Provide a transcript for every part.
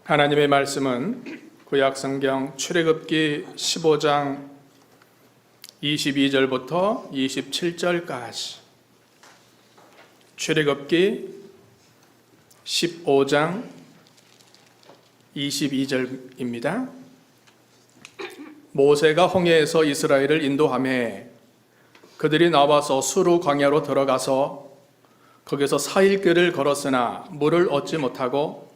하나님의 말씀은 구약성경 출애굽기 15장 22절부터 27절까지, 출애굽기 15장 22절입니다. 모세가 홍해에서 이스라엘을 인도하매 그들이 나와서 수르 광야로 들어가서 거기서 4일길을 걸었으나 물을 얻지 못하고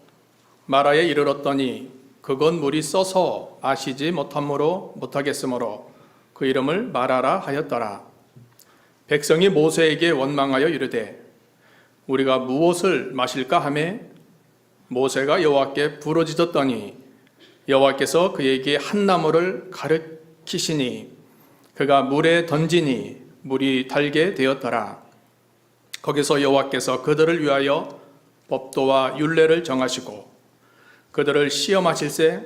마라에 이르렀더니 그곳 물이 써서 아시지 못하겠으므로 그 이름을 마라라 하였더라. 백성이 모세에게 원망하여 이르되 우리가 무엇을 마실까 하매 모세가 여호와께 부르짖었더니 여호와께서 그에게 한 나무를 가르치시니 그가 물에 던지니 물이 달게 되었더라. 거기서 여호와께서 그들을 위하여 법도와 율례를 정하시고 그들을 시험하실세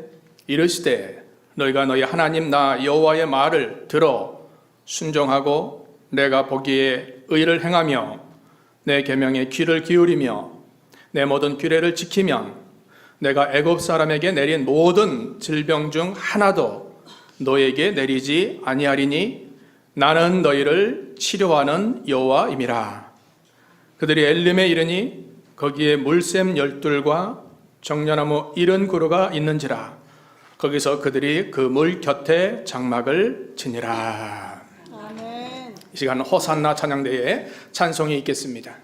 이르시되 너희가 너희 하나님 나 여호와의 말을 들어 순종하고 내가 보기에 의를 행하며 내 계명에 귀를 기울이며 내 모든 규례를 지키면 내가 애굽 사람에게 내린 모든 질병 중 하나도 너에게 내리지 아니하리니 나는 너희를 치료하는 여호와임이라. 그들이 엘림에 이르니 거기에 물샘 12과 정려나무 70그루가 있는지라. 거기서 그들이 그 물 곁에 장막을 지니라. 아멘. 이 시간 호산나 찬양대에 찬송이 있겠습니다.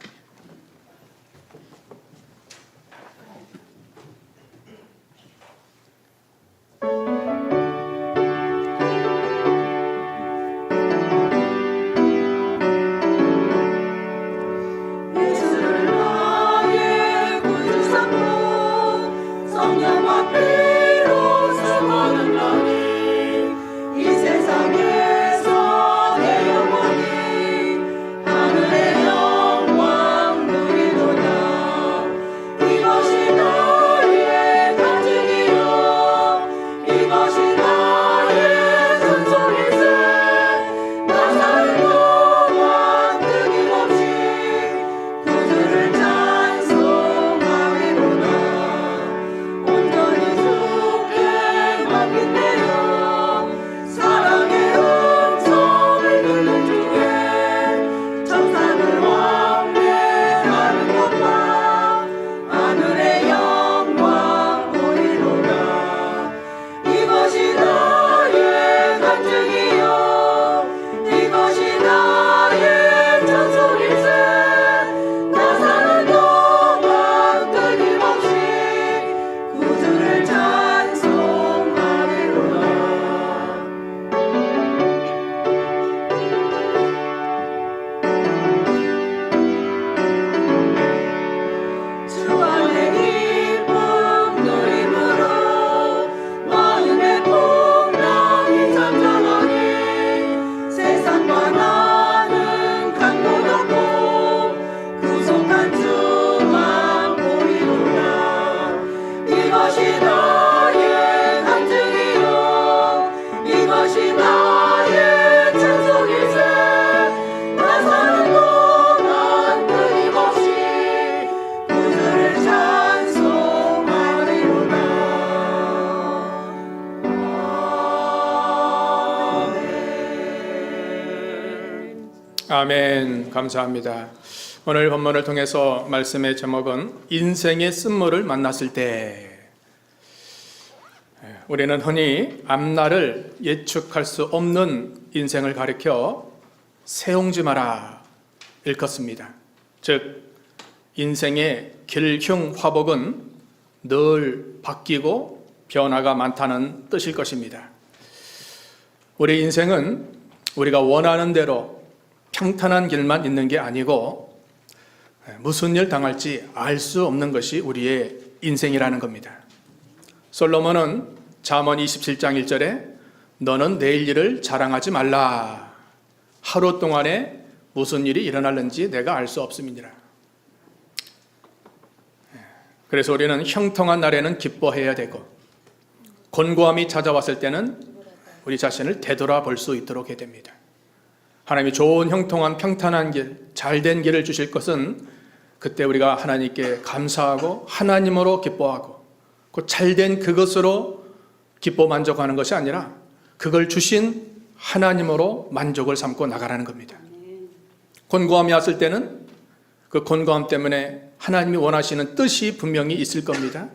아멘. 감사합니다. 오늘 본문을 통해서 말씀의 제목은 인생의 쓴물을 만났을 때. 우리는 흔히 앞날을 예측할 수 없는 인생을 가리켜 세옹지 마라 일컫습니다. 즉 인생의 길흉 화복은 늘 바뀌고 변화가 많다는 뜻일 것입니다. 우리 인생은 우리가 원하는 대로 평탄한 길만 있는 게 아니고 무슨 일 당할지 알 수 없는 것이 우리의 인생이라는 겁니다. 솔로몬은 잠언 27장 1절에 너는 내일 일을 자랑하지 말라. 하루 동안에 무슨 일이 일어날는지 내가 알 수 없음이니라. 그래서 우리는 형통한 날에는 기뻐해야 되고 곤고함이 찾아왔을 때는 우리 자신을 되돌아볼 수 있도록 해야 됩니다. 하나님이 좋은 형통한 평탄한 길, 잘된 길을 주실 것은 그때 우리가 하나님께 감사하고 하나님으로 기뻐하고 그 잘된 그것으로 기뻐 만족하는 것이 아니라 그걸 주신 하나님으로 만족을 삼고 나가라는 겁니다. 곤고함이 왔을 때는 그 곤고함 때문에 하나님이 원하시는 뜻이 분명히 있을 겁니다.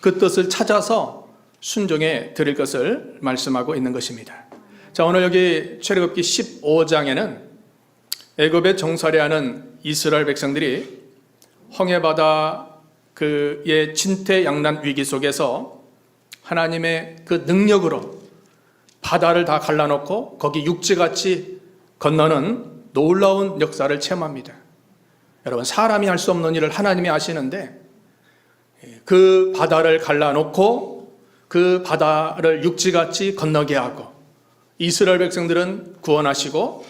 그 뜻을 찾아서 순종해 드릴 것을 말씀하고 있는 것입니다. 자, 오늘 여기 출애굽기 15장에는 애굽에 정살해하는 이스라엘 백성들이 홍해바다 그의 진퇴양난 위기 속에서 하나님의 그 능력으로 바다를 다 갈라놓고 거기 육지같이 건너는 놀라운 역사를 체험합니다. 여러분, 사람이 할 수 없는 일을 하나님이 하시는데 그 바다를 갈라놓고 그 바다를 육지같이 건너게 하고 이스라엘 백성들은 구원하시고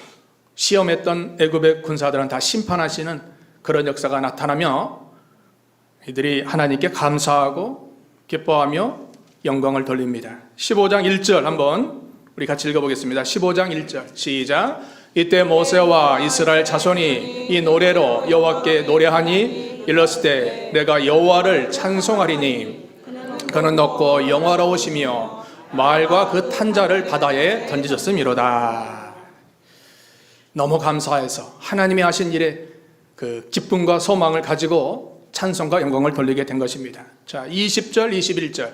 시험했던 애굽의 군사들은 다 심판하시는 그런 역사가 나타나며 이들이 하나님께 감사하고 기뻐하며 영광을 돌립니다. 15장 1절 한번 우리 같이 읽어보겠습니다. 15장 1절 시작. 이때 모세와 이스라엘 자손이 이 노래로 여호와께 노래하니 일렀을 내가 여호와를 찬송하리니 그는 높고 영화로우시며 말과 그 탄자를 바다에 던지셨음이로다. 너무 감사해서 하나님이 하신 일에 그 기쁨과 소망을 가지고 찬송과 영광을 돌리게 된 것입니다. 자, 20절 21절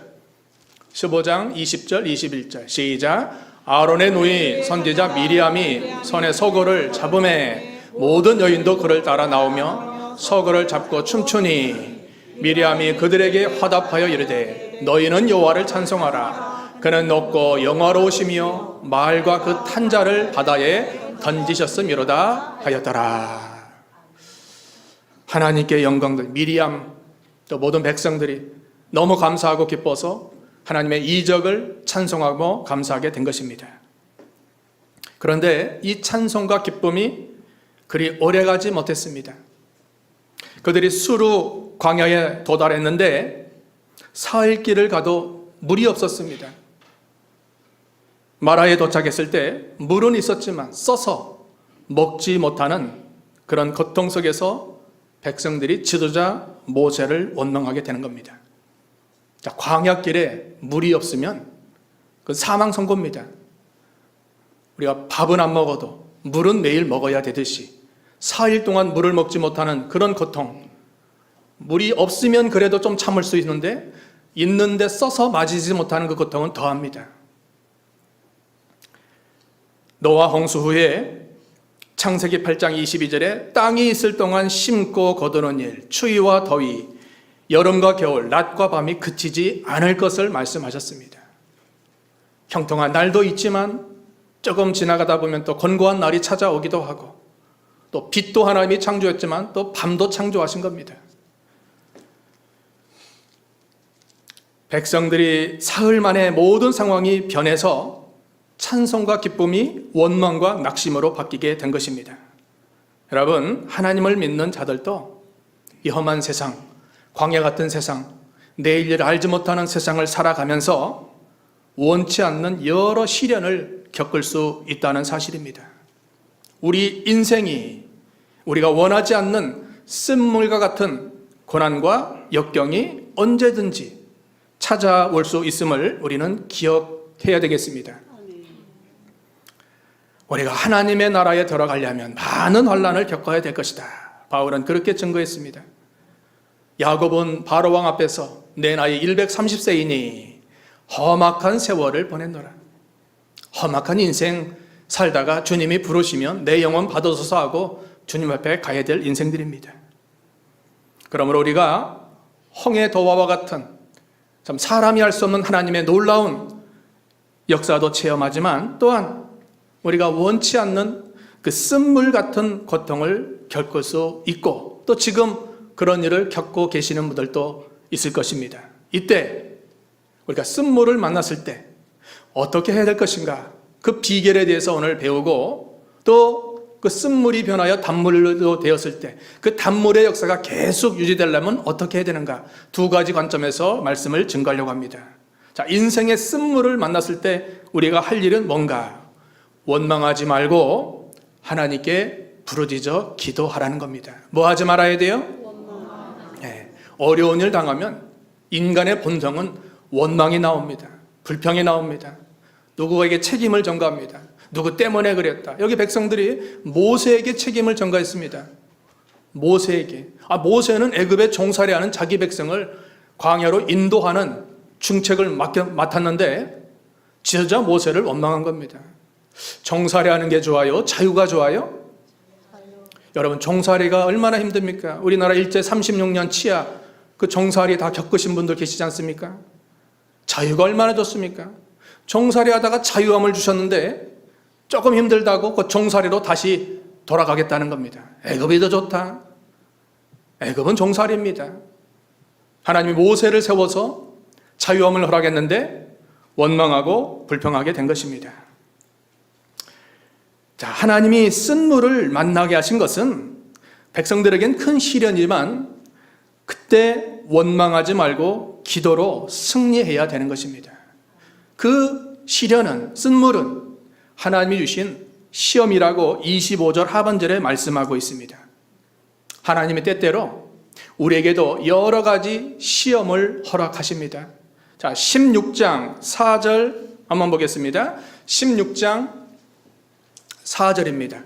15장 20절 21절 시작. 아론의 누이 선지자 미리암이 손에 서거를 잡음에 모든 여인도 그를 따라 나오며 서거를 잡고 춤추니 미리암이 그들에게 화답하여 이르되 너희는 여호와를 찬송하라. 그는 높고 영화로우시며 말과 그 탄자를 바다에 던지셨음이로다 하였더라. 하나님께 영광들, 미리암 또 모든 백성들이 너무 감사하고 기뻐서 하나님의 이적을 찬송하고 감사하게 된 것입니다. 그런데 이 찬송과 기쁨이 그리 오래가지 못했습니다. 그들이 수루 광야에 도달했는데 사흘 길을 가도 물이 없었습니다. 마라에 도착했을 때 물은 있었지만 써서 먹지 못하는 그런 고통 속에서 백성들이 지도자 모세를 원망하게 되는 겁니다. 자, 광야길에 물이 없으면 그 사망 선고입니다. 우리가 밥은 안 먹어도 물은 매일 먹어야 되듯이 4일 동안 물을 먹지 못하는 그런 고통, 물이 없으면 그래도 좀 참을 수 있는데 써서 마시지 못하는 그 고통은 더합니다. 노아 홍수 후에 창세기 8장 22절에 땅이 있을 동안 심고 거두는 일, 추위와 더위, 여름과 겨울, 낮과 밤이 그치지 않을 것을 말씀하셨습니다. 형통한 날도 있지만 조금 지나가다 보면 또 곤고한 날이 찾아오기도 하고 또 빛도 하나님이 창조했지만 또 밤도 창조하신 겁니다. 백성들이 사흘 만에 모든 상황이 변해서 찬송과 기쁨이 원망과 낙심으로 바뀌게 된 것입니다. 여러분, 하나님을 믿는 자들도 이 험한 세상, 광야 같은 세상, 내일 일을 알지 못하는 세상을 살아가면서 원치 않는 여러 시련을 겪을 수 있다는 사실입니다. 우리 인생이 우리가 원하지 않는 쓴물과 같은 고난과 역경이 언제든지 찾아올 수 있음을 우리는 기억해야 되겠습니다. 우리가 하나님의 나라에 들어가려면 많은 환난을 겪어야 될 것이다. 바울은 그렇게 증거했습니다. 야곱은 바로왕 앞에서 내 나이 130세이니 험악한 세월을 보냈노라. 험악한 인생 살다가 주님이 부르시면 내 영혼 받아서서 하고 주님 앞에 가야 될 인생들입니다. 그러므로 우리가 홍해도화와 같은 참 사람이 할 수 없는 하나님의 놀라운 역사도 체험하지만 또한 우리가 원치 않는 그 쓴물 같은 고통을 겪을 수 있고 또 지금 그런 일을 겪고 계시는 분들도 있을 것입니다. 이때 우리가 쓴물을 만났을 때 어떻게 해야 될 것인가, 그 비결에 대해서 오늘 배우고 또 그 쓴물이 변하여 단물로 되었을 때 그 단물의 역사가 계속 유지되려면 어떻게 해야 되는가, 두 가지 관점에서 말씀을 증거하려고 합니다. 자, 인생의 쓴물을 만났을 때 우리가 할 일은 뭔가? 원망하지 말고 하나님께 부르짖어 기도하라는 겁니다. 뭐 하지 말아야 돼요? 어려운 일 당하면 인간의 본성은 원망이 나옵니다. 불평이 나옵니다. 누구에게 책임을 전가합니다. 누구 때문에 그랬다. 여기 백성들이 모세에게 책임을 전가했습니다. 모세에게. 모세는 애굽에 종살이하는 자기 백성을 광야로 인도하는 중책을 맡았는데 지도자 모세를 원망한 겁니다. 종살이하는 게 좋아요? 자유가 좋아요? 여러분, 종살이가 얼마나 힘듭니까? 우리나라 일제 36년 치하 그 종살이 다 겪으신 분들 계시지 않습니까? 자유가 얼마나 좋습니까? 종살이 하다가 자유함을 주셨는데 조금 힘들다고 그 종살이로 다시 돌아가겠다는 겁니다. 애굽이 더 좋다. 애굽은 종살이입니다. 하나님이 모세를 세워서 자유함을 허락했는데 원망하고 불평하게 된 것입니다. 자, 하나님이 쓴물을 만나게 하신 것은 백성들에겐 큰 시련이지만 그때 원망하지 말고 기도로 승리해야 되는 것입니다. 그 시련은, 쓴물은 하나님이 주신 시험이라고 25절 하반절에 말씀하고 있습니다. 하나님의 때때로 우리에게도 여러 가지 시험을 허락하십니다. 자, 16장 4절 한번 보겠습니다. 16장 4절입니다.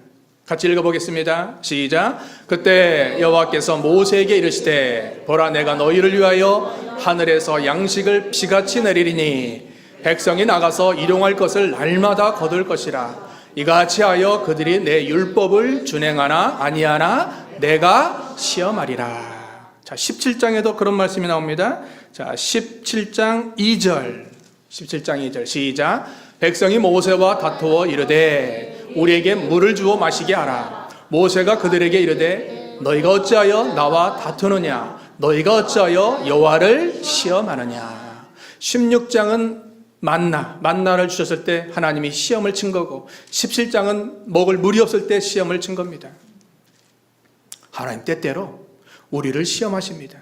같이 읽어보겠습니다. 시작. 그때 여호와께서 모세에게 이르시되 보라, 내가 너희를 위하여 하늘에서 양식을 비같이 내리리니 백성이 나가서 일용할 것을 날마다 거둘 것이라. 이같이 하여 그들이 내 율법을 준행하나 아니하나 내가 시험하리라. 자, 17장에도 그런 말씀이 나옵니다. 자, 17장 2절. 17장 2절 시작. 백성이 모세와 다투어 이르되 우리에게 물을 주어 마시게 하라. 모세가 그들에게 이르되 너희가 어찌하여 나와 다투느냐? 너희가 어찌하여 여호와를 시험하느냐? 16장은 만나를 주셨을 때 하나님이 시험을 친 거고 17장은 먹을 물이 없을 때 시험을 친 겁니다. 하나님 때때로 우리를 시험하십니다.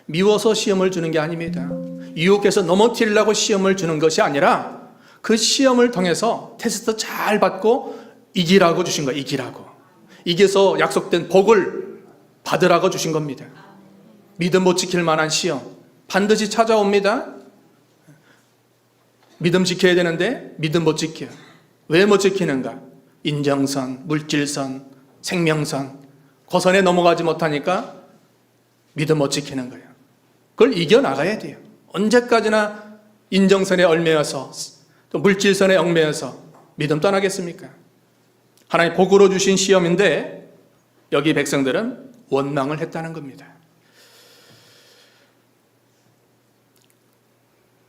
미워서 시험을 주는 게 아닙니다. 유혹해서 넘어뜨리려고 시험을 주는 것이 아니라 그 시험을 통해서 테스트 잘 받고 이기라고 주신 거예요. 이겨서 약속된 복을 받으라고 주신 겁니다. 믿음 못 지킬 만한 시험 반드시 찾아옵니다. 믿음 지켜야 되는데 믿음 못 지켜요. 왜 못 지키는가? 인정선, 물질선, 생명선, 고선에 넘어가지 못하니까 믿음 못 지키는 거예요. 그걸 이겨나가야 돼요. 언제까지나 인정선에 얽매여서 또 물질선에 얽매여서 믿음 떠나겠습니까? 하나님 복으로 주신 시험인데 여기 백성들은 원망을 했다는 겁니다.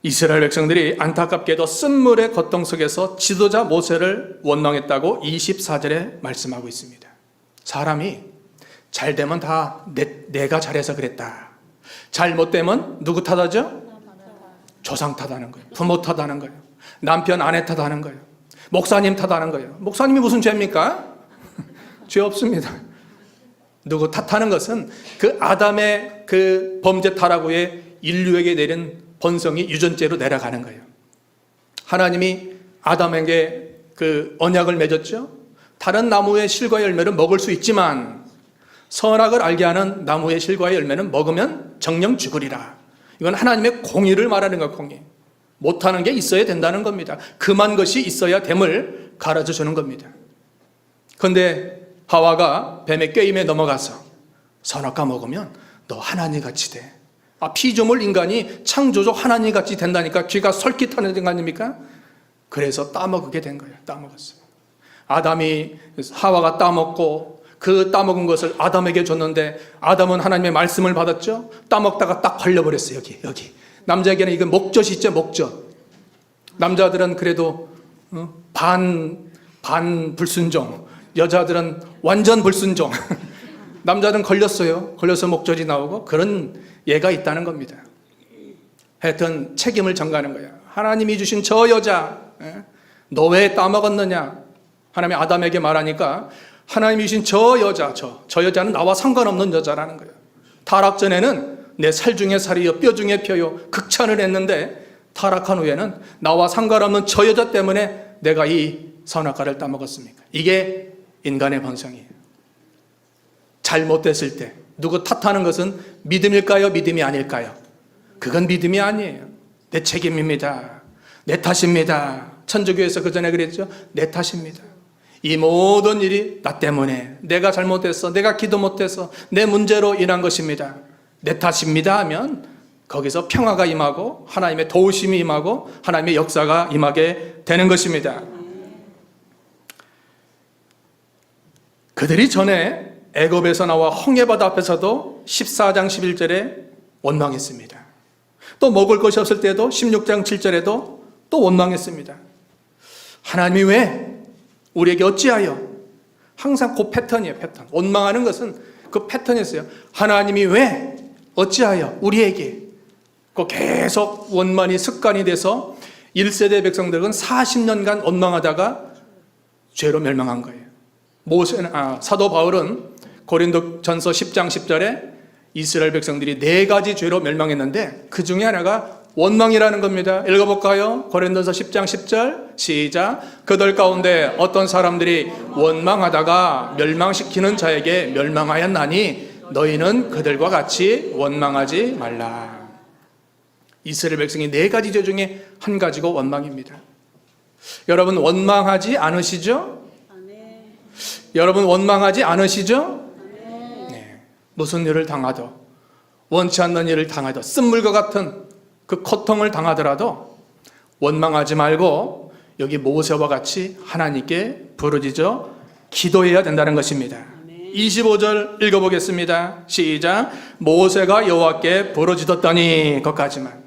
이스라엘 백성들이 안타깝게도 쓴물의 고통 속에서 지도자 모세를 원망했다고 24절에 말씀하고 있습니다. 사람이 잘 되면 다 내가 잘해서 그랬다. 잘못되면 누구 탓하죠? 조상 탓하는 거예요. 부모 탓하는 거예요. 남편 아내 탓하는 거예요. 목사님 탓하는 거예요. 목사님이 무슨 죄입니까? 죄 없습니다. 누구 탓하는 것은 그 아담의 그 범죄 타락후에 인류에게 내린 본성이 유전죄로 내려가는 거예요. 하나님이 아담에게 그 언약을 맺었죠. 다른 나무의 실과의 열매를 먹을 수 있지만 선악을 알게 하는 나무의 실과의 열매는 먹으면 정령 죽으리라. 이건 하나님의 공의를 말하는 거예요. 공의. 못하는 게 있어야 된다는 겁니다. 금한 것이 있어야 됨을 가르쳐 주는 겁니다. 그런데 하와가 뱀의 꾀임에 넘어가서 선악과 먹으면 너 하나님 같이 돼. 피조물 인간이 창조주 하나님 같이 된다니까 귀가 솔깃하는 거 아닙니까? 그래서 따먹게 된 거예요. 따먹었어요. 아담이 하와가 따먹고 그 따먹은 것을 아담에게 줬는데 아담은 하나님의 말씀을 받았죠. 따먹다가 딱 걸려버렸어요. 여기. 남자에게는 이건 목젖이 있죠. 목젖. 남자들은 그래도 반 불순종, 여자들은 완전 불순종. 남자들은 걸렸어요. 걸려서 목젖이 나오고 그런 예가 있다는 겁니다. 하여튼 책임을 전가하는 거야. 하나님이 주신 저 여자, 너 왜 따먹었느냐? 하나님이 아담에게 말하니까 하나님이 주신 저 여자는 나와 상관없는 여자라는 거예요. 타락 전에는 내 살 중에 살이요 뼈 중에 뼈요 극찬을 했는데 타락한 후에는 나와 상관없는 저 여자 때문에 내가 이 선악과를 따먹었습니까? 이게 인간의 본성이에요. 잘못됐을 때 누구 탓하는 것은 믿음일까요? 믿음이 아닐까요? 그건 믿음이 아니에요. 내 책임입니다. 내 탓입니다. 천주교에서 그 전에 그랬죠. 내 탓입니다. 이 모든 일이 나 때문에, 내가 잘못해서, 내가 기도 못해서 내 문제로 인한 것입니다. 내 탓입니다 하면 거기서 평화가 임하고 하나님의 도우심이 임하고 하나님의 역사가 임하게 되는 것입니다. 그들이 전에 애굽에서 나와 홍해바다 앞에서도 14장 11절에 원망했습니다. 또 먹을 것이 없을 때도 16장 7절에도 또 원망했습니다. 하나님이 왜 우리에게 어찌하여, 항상 그 패턴이에요. 패턴. 원망하는 것은 그 패턴이었어요. 하나님이 왜 어찌하여 우리에게, 그 계속 원망이 습관이 돼서 1세대 백성들은 40년간 원망하다가 죄로 멸망한 거예요. 사도 바울은 고린도전서 10장 10절에 이스라엘 백성들이 4가지 죄로 멸망했는데 그 중에 하나가 원망이라는 겁니다. 읽어볼까요? 고린도전서 10장 10절 시작. 그들 가운데 어떤 사람들이 원망하다가 멸망시키는 자에게 멸망하였나니 너희는 그들과 같이 원망하지 말라. 이스라엘 백성이 4가지 죄 중에 한 가지가 원망입니다. 여러분 원망하지 않으시죠? 여러분 원망하지 않으시죠? 네. 무슨 일을 당하도, 원치 않는 일을 당하도, 쓴물과 같은 그 고통을 당하더라도 원망하지 말고 여기 모세와 같이 하나님께 부르짖어 기도해야 된다는 것입니다. 25절 읽어보겠습니다. 시작. 모세가 여호와께 부르짖었더니, 것까지만.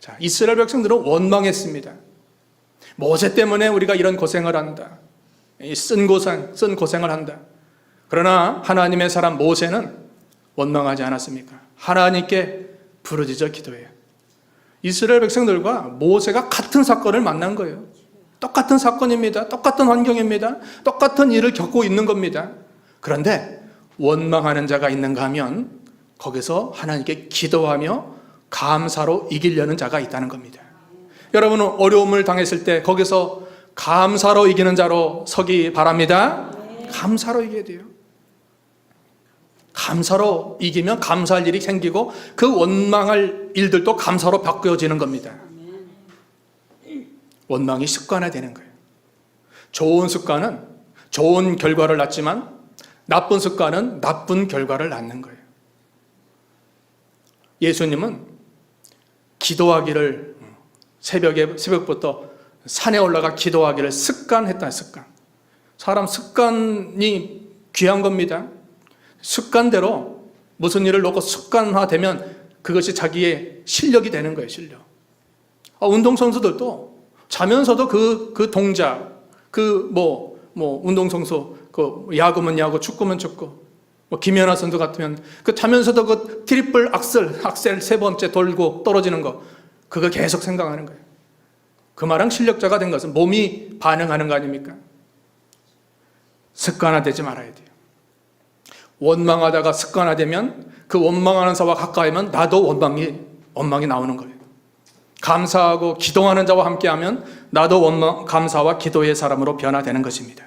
자, 이스라엘 백성들은 원망했습니다. 모세 때문에 우리가 이런 고생을 한다. 쓴 고생을 한다. 그러나 하나님의 사람 모세는 원망하지 않았습니까? 하나님께 부르짖어 기도해요. 이스라엘 백성들과 모세가 같은 사건을 만난 거예요. 똑같은 사건입니다. 똑같은 환경입니다. 똑같은 일을 겪고 있는 겁니다. 그런데 원망하는 자가 있는가 하면 거기서 하나님께 기도하며 감사로 이기려는 자가 있다는 겁니다. 여러분은 어려움을 당했을 때 거기서 감사로 이기는 자로 서기 바랍니다. 감사로 이겨야 돼요. 감사로 이기면 감사할 일이 생기고 그 원망할 일들도 감사로 바뀌어지는 겁니다. 원망이 습관화되는 거예요. 좋은 습관은 좋은 결과를 낳지만 나쁜 습관은 나쁜 결과를 낳는 거예요. 예수님은 기도하기를 새벽부터 산에 올라가 기도하기를 습관했다. 습관. 사람 습관이 귀한 겁니다. 습관대로 무슨 일을 놓고 습관화되면 그것이 자기의 실력이 되는 거예요. 실력. 운동선수들도 자면서도 그 동작, 운동선수, 야구면 야구, 축구면 축구, 김연아 선수 같으면 자면서도 그 트리플 악셀 3번째 돌고 떨어지는 거, 그거 계속 생각하는 거예요. 그 말은 실력자가 된 것은 몸이 반응하는 거 아닙니까? 습관화되지 말아야 돼요. 원망하다가 습관화되면 그 원망하는 자와 가까이면 나도 원망이 나오는 거예요. 감사하고 기도하는 자와 함께하면 나도 감사와 기도의 사람으로 변화되는 것입니다.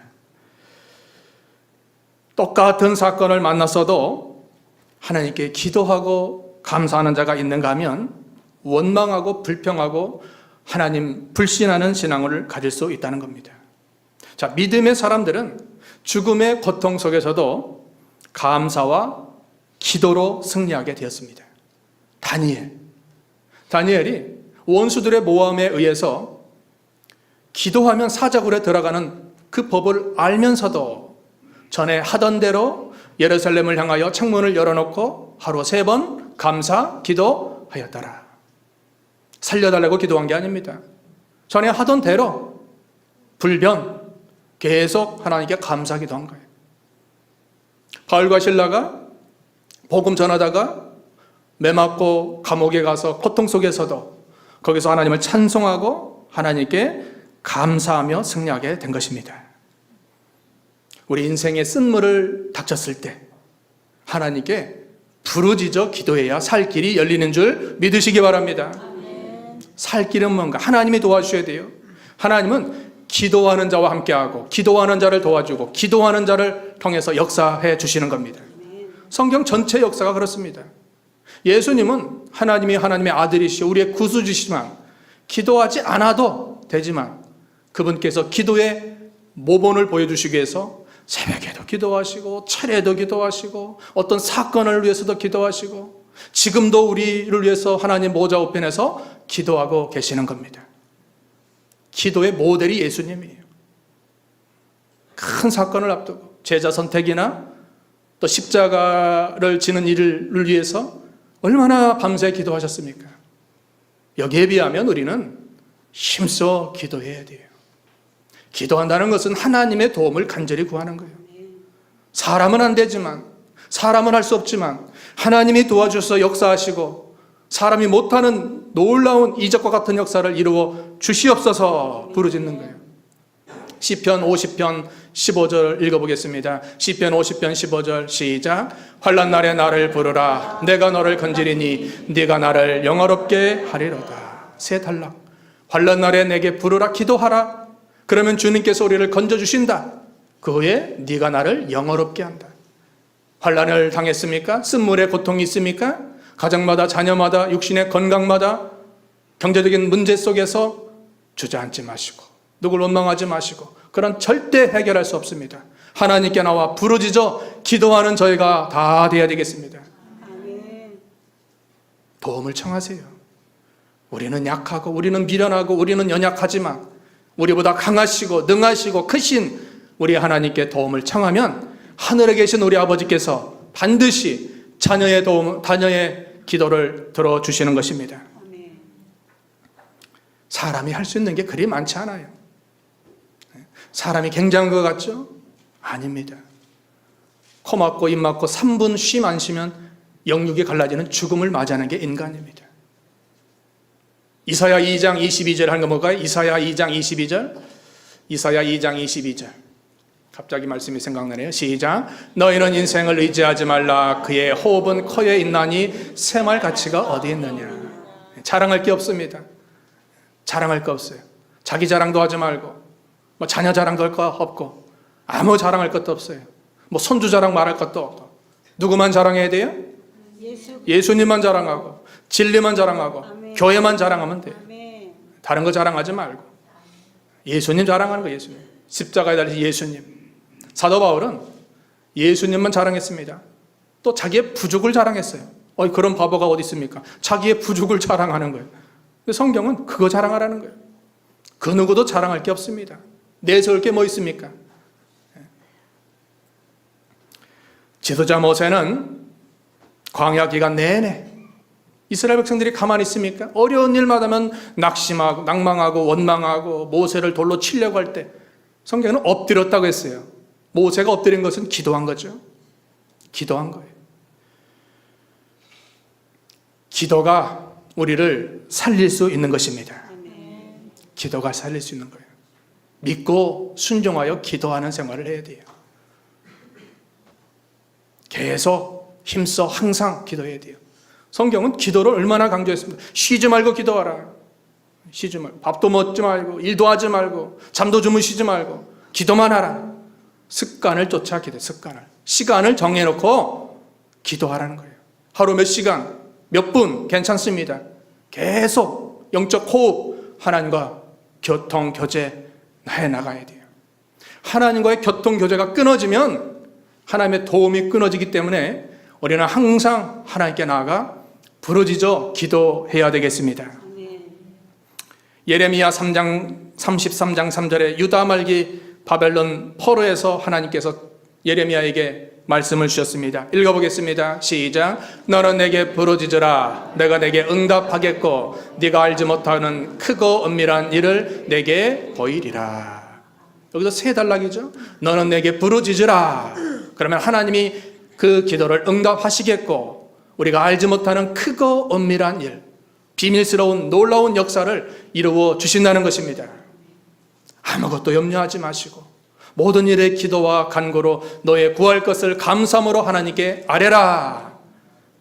똑같은 사건을 만났어도 하나님께 기도하고 감사하는 자가 있는가 하면 원망하고 불평하고 하나님 불신하는 신앙을 가질 수 있다는 겁니다. 자, 믿음의 사람들은 죽음의 고통 속에서도 감사와 기도로 승리하게 되었습니다. 다니엘이 원수들의 모함에 의해서 기도하면 사자굴에 들어가는 그 법을 알면서도 전에 하던 대로 예루살렘을 향하여 창문을 열어놓고 하루 3번 감사 기도하였더라. 살려달라고 기도한 게 아닙니다. 전에 하던 대로 불변 계속 하나님께 감사 기도한 거예요. 바울과 실라가 복음 전하다가 매맞고 감옥에 가서 고통 속에서도 거기서 하나님을 찬송하고 하나님께 감사하며 승리하게 된 것입니다. 우리 인생의 쓴물을 닥쳤을 때 하나님께 부르짖어 기도해야 살 길이 열리는 줄 믿으시기 바랍니다. 살 길은 뭔가? 하나님이 도와주셔야 돼요. 하나님은 기도하는 자와 함께하고 기도하는 자를 도와주고 기도하는 자를 통해서 역사해 주시는 겁니다. 성경 전체 역사가 그렇습니다. 예수님은 하나님이 하나님의 아들이시오 우리의 구주지시지만 기도하지 않아도 되지만 그분께서 기도의 모본을 보여주시기 위해서 새벽에도 기도하시고 차례에도 기도하시고 어떤 사건을 위해서도 기도하시고 지금도 우리를 위해서 하나님 모자 우편에서 기도하고 계시는 겁니다. 기도의 모델이 예수님이에요. 큰 사건을 앞두고 제자 선택이나 또 십자가를 지는 일을 위해서 얼마나 밤새 기도하셨습니까? 여기에 비하면 우리는 힘써 기도해야 돼요. 기도한다는 것은 하나님의 도움을 간절히 구하는 거예요. 사람은 안 되지만, 사람은 할 수 없지만 하나님이 도와주셔서 역사하시고 사람이 못하는 놀라운 이적과 같은 역사를 이루어 주시옵소서 부르짖는 거예요. 시편 50편 15절 읽어보겠습니다. 시편 50편 15절 시작. 환난 날에 나를 부르라. 내가 너를 건지리니 네가 나를 영화롭게 하리로다. 세 단락. 환난 날에 내게 부르라. 기도하라. 그러면 주님께서 우리를 건져주신다. 그 후에 네가 나를 영화롭게 한다. 환난을 당했습니까? 쓴물의 고통이 있습니까? 가정마다 자녀마다 육신의 건강마다 경제적인 문제 속에서 주저앉지 마시고 누굴 원망하지 마시고 그런 절대 해결할 수 없습니다. 하나님께 나와 부르짖어 기도하는 저희가 다 되어야 되겠습니다. 도움을 청하세요. 우리는 약하고 우리는 미련하고 우리는 연약하지만 우리보다 강하시고 능하시고 크신 우리 하나님께 도움을 청하면 하늘에 계신 우리 아버지께서 반드시 자녀의 기도를 들어주시는 것입니다. 사람이 할 수 있는 게 그리 많지 않아요. 사람이 굉장한 것 같죠? 아닙니다. 코 막고 입 막고 3분 쉼 안 쉬면 영육이 갈라지는 죽음을 맞이하는 게 인간입니다. 이사야 2장 22절 하는 거 뭘까요? 이사야 2장 22절. 이사야 2장 22절. 갑자기 말씀이 생각나네요. 시작. 너희는 인생을 의지하지 말라. 그의 호흡은 코에 있나니 샘할 가치가 어디 있느냐. 자랑할 게 없습니다. 자랑할 거 없어요. 자기 자랑도 하지 말고 뭐 자녀 자랑도 할 거 없고 아무 자랑할 것도 없어요. 뭐 손주 자랑 말할 것도 없고 누구만 자랑해야 돼요? 예수님만 자랑하고 진리만 자랑하고 아멘. 교회만 자랑하면 돼요. 아멘. 다른 거 자랑하지 말고 예수님 자랑하는 거. 예수님 십자가에 달리신 예수님. 사도 바울은 예수님만 자랑했습니다. 또 자기의 부족을 자랑했어요. 그런 바보가 어디 있습니까? 자기의 부족을 자랑하는 거예요. 근데 성경은 그거 자랑하라는 거예요. 그 누구도 자랑할 게 없습니다. 내세울 게 뭐 있습니까? 지도자 모세는 광야 기간 내내 이스라엘 백성들이 가만히 있습니까? 어려운 일마다 하면 낙심하고 낭망하고 원망하고 모세를 돌로 치려고 할 때 성경은 엎드렸다고 했어요. 모세가 엎드린 것은 기도한 거죠. 기도한 거예요. 기도가 우리를 살릴 수 있는 것입니다. 기도가 살릴 수 있는 거예요. 믿고 순종하여 기도하는 생활을 해야 돼요. 계속 힘써 항상 기도해야 돼요. 성경은 기도를 얼마나 강조했습니까? 쉬지 말고 기도하라. 쉬지 말고 밥도 먹지 말고 일도 하지 말고 잠도 주무시지 말고 기도만 하라. 습관을 쫓아 기도해. 시간을 정해놓고 기도하라는 거예요. 하루 몇 시간 몇 분 괜찮습니다. 계속 영적 호흡 하나님과 교통 교제 해나가야 돼요. 하나님과의 교통 교제가 끊어지면 하나님의 도움이 끊어지기 때문에 우리는 항상 하나님께 나아가 부르짖어 기도해야 되겠습니다. 예레미야 3장 33장 3절에 유다 말기 바벨론 포로에서 하나님께서 예레미야에게 말씀을 주셨습니다. 읽어보겠습니다. 시작. 너는 내게 부르짖으라. 내가 내게 응답하겠고 네가 알지 못하는 크고 은밀한 일을 내게 보이리라. 여기서 세 단락이죠. 너는 내게 부르짖으라. 그러면 하나님이 그 기도를 응답하시겠고 우리가 알지 못하는 크고 은밀한 일, 비밀스러운 놀라운 역사를 이루어 주신다는 것입니다. 아무것도 염려하지 마시고 모든 일의 기도와 간구로 너의 구할 것을 감사함으로 하나님께 아뢰라.